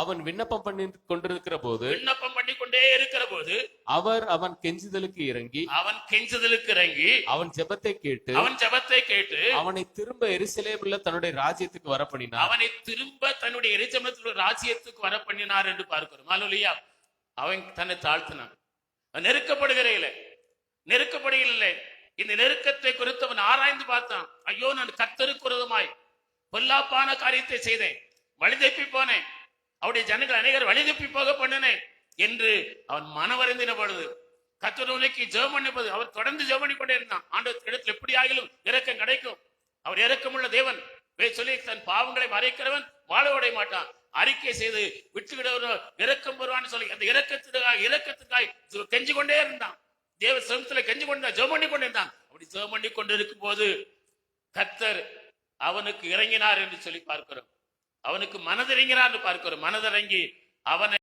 அவன் விண்ணப்பம் பண்ணி கொண்டிருக்கிற போது, விண்ணப்பம் பண்ணி கொண்டே இருக்கிற போது அவர் அவன் கெஞ்சுதலுக்கு இறங்கி அவன் ஜெபத்தை கேட்டு அவனை திரும்ப எருசலேமுள்ள தன்னுடைய ராஜ்யத்துக்கு வர பண்ணினார் என்று பார்க்கிறோம். அல்லேலூயா. அவன் தன்னை தாழ்த்தினான். நெருக்கப்படுகிறதில்லை. இந்த நெருக்கத்தை குறித்து அவன் ஆராய்ந்து பார்த்தான். ஐயோ, நான் கர்த்தருக்கு விரோதமாய் பொல்லாப்பான காரியத்தை செய்தேன், வழிதப்பி போனேன், அவருடைய ஜனங்கள் அநேகர் வழிதப்பி போக பண்ணினேன் என்று அவன் மனவருந்தின பொழுது கர்த்தர் நோக்கி ஜெபம் பண்ணும்போது அவர் தொடர்ந்து ஜெபம் பண்ணி கொண்டே இருந்தான். ஆண்டவர் இடத்தில் எப்படி ஆகிலும் இரக்கம் கிடைக்கும், அவர் இரக்கமுள்ள தேவன் சொல்லி தன் பாவங்களை மறைக்கிறவன் வாழ விட மாட்டான், அறிக்கை செய்து விட்டுவிடுவன் இரக்கம் பெறுவான்னு சொல்லி அந்த இரக்கத்துக்காய் கெஞ்சு கொண்டே இருந்தான். தேவ சமூகத்துல கெஞ்சு கொண்டு ஜெபம் பண்ணி கொண்டிருந்தான். அப்படி ஜெபம் பண்ணி கொண்டிருக்கும் போது கர்த்தர் அவனுக்கு இறங்கினார் என்று சொல்லி பார்க்கிறோம். அவனுக்கு மனதிறங்கினார் என்று பார்க்கிறோம். மனதிறங்கி அவனை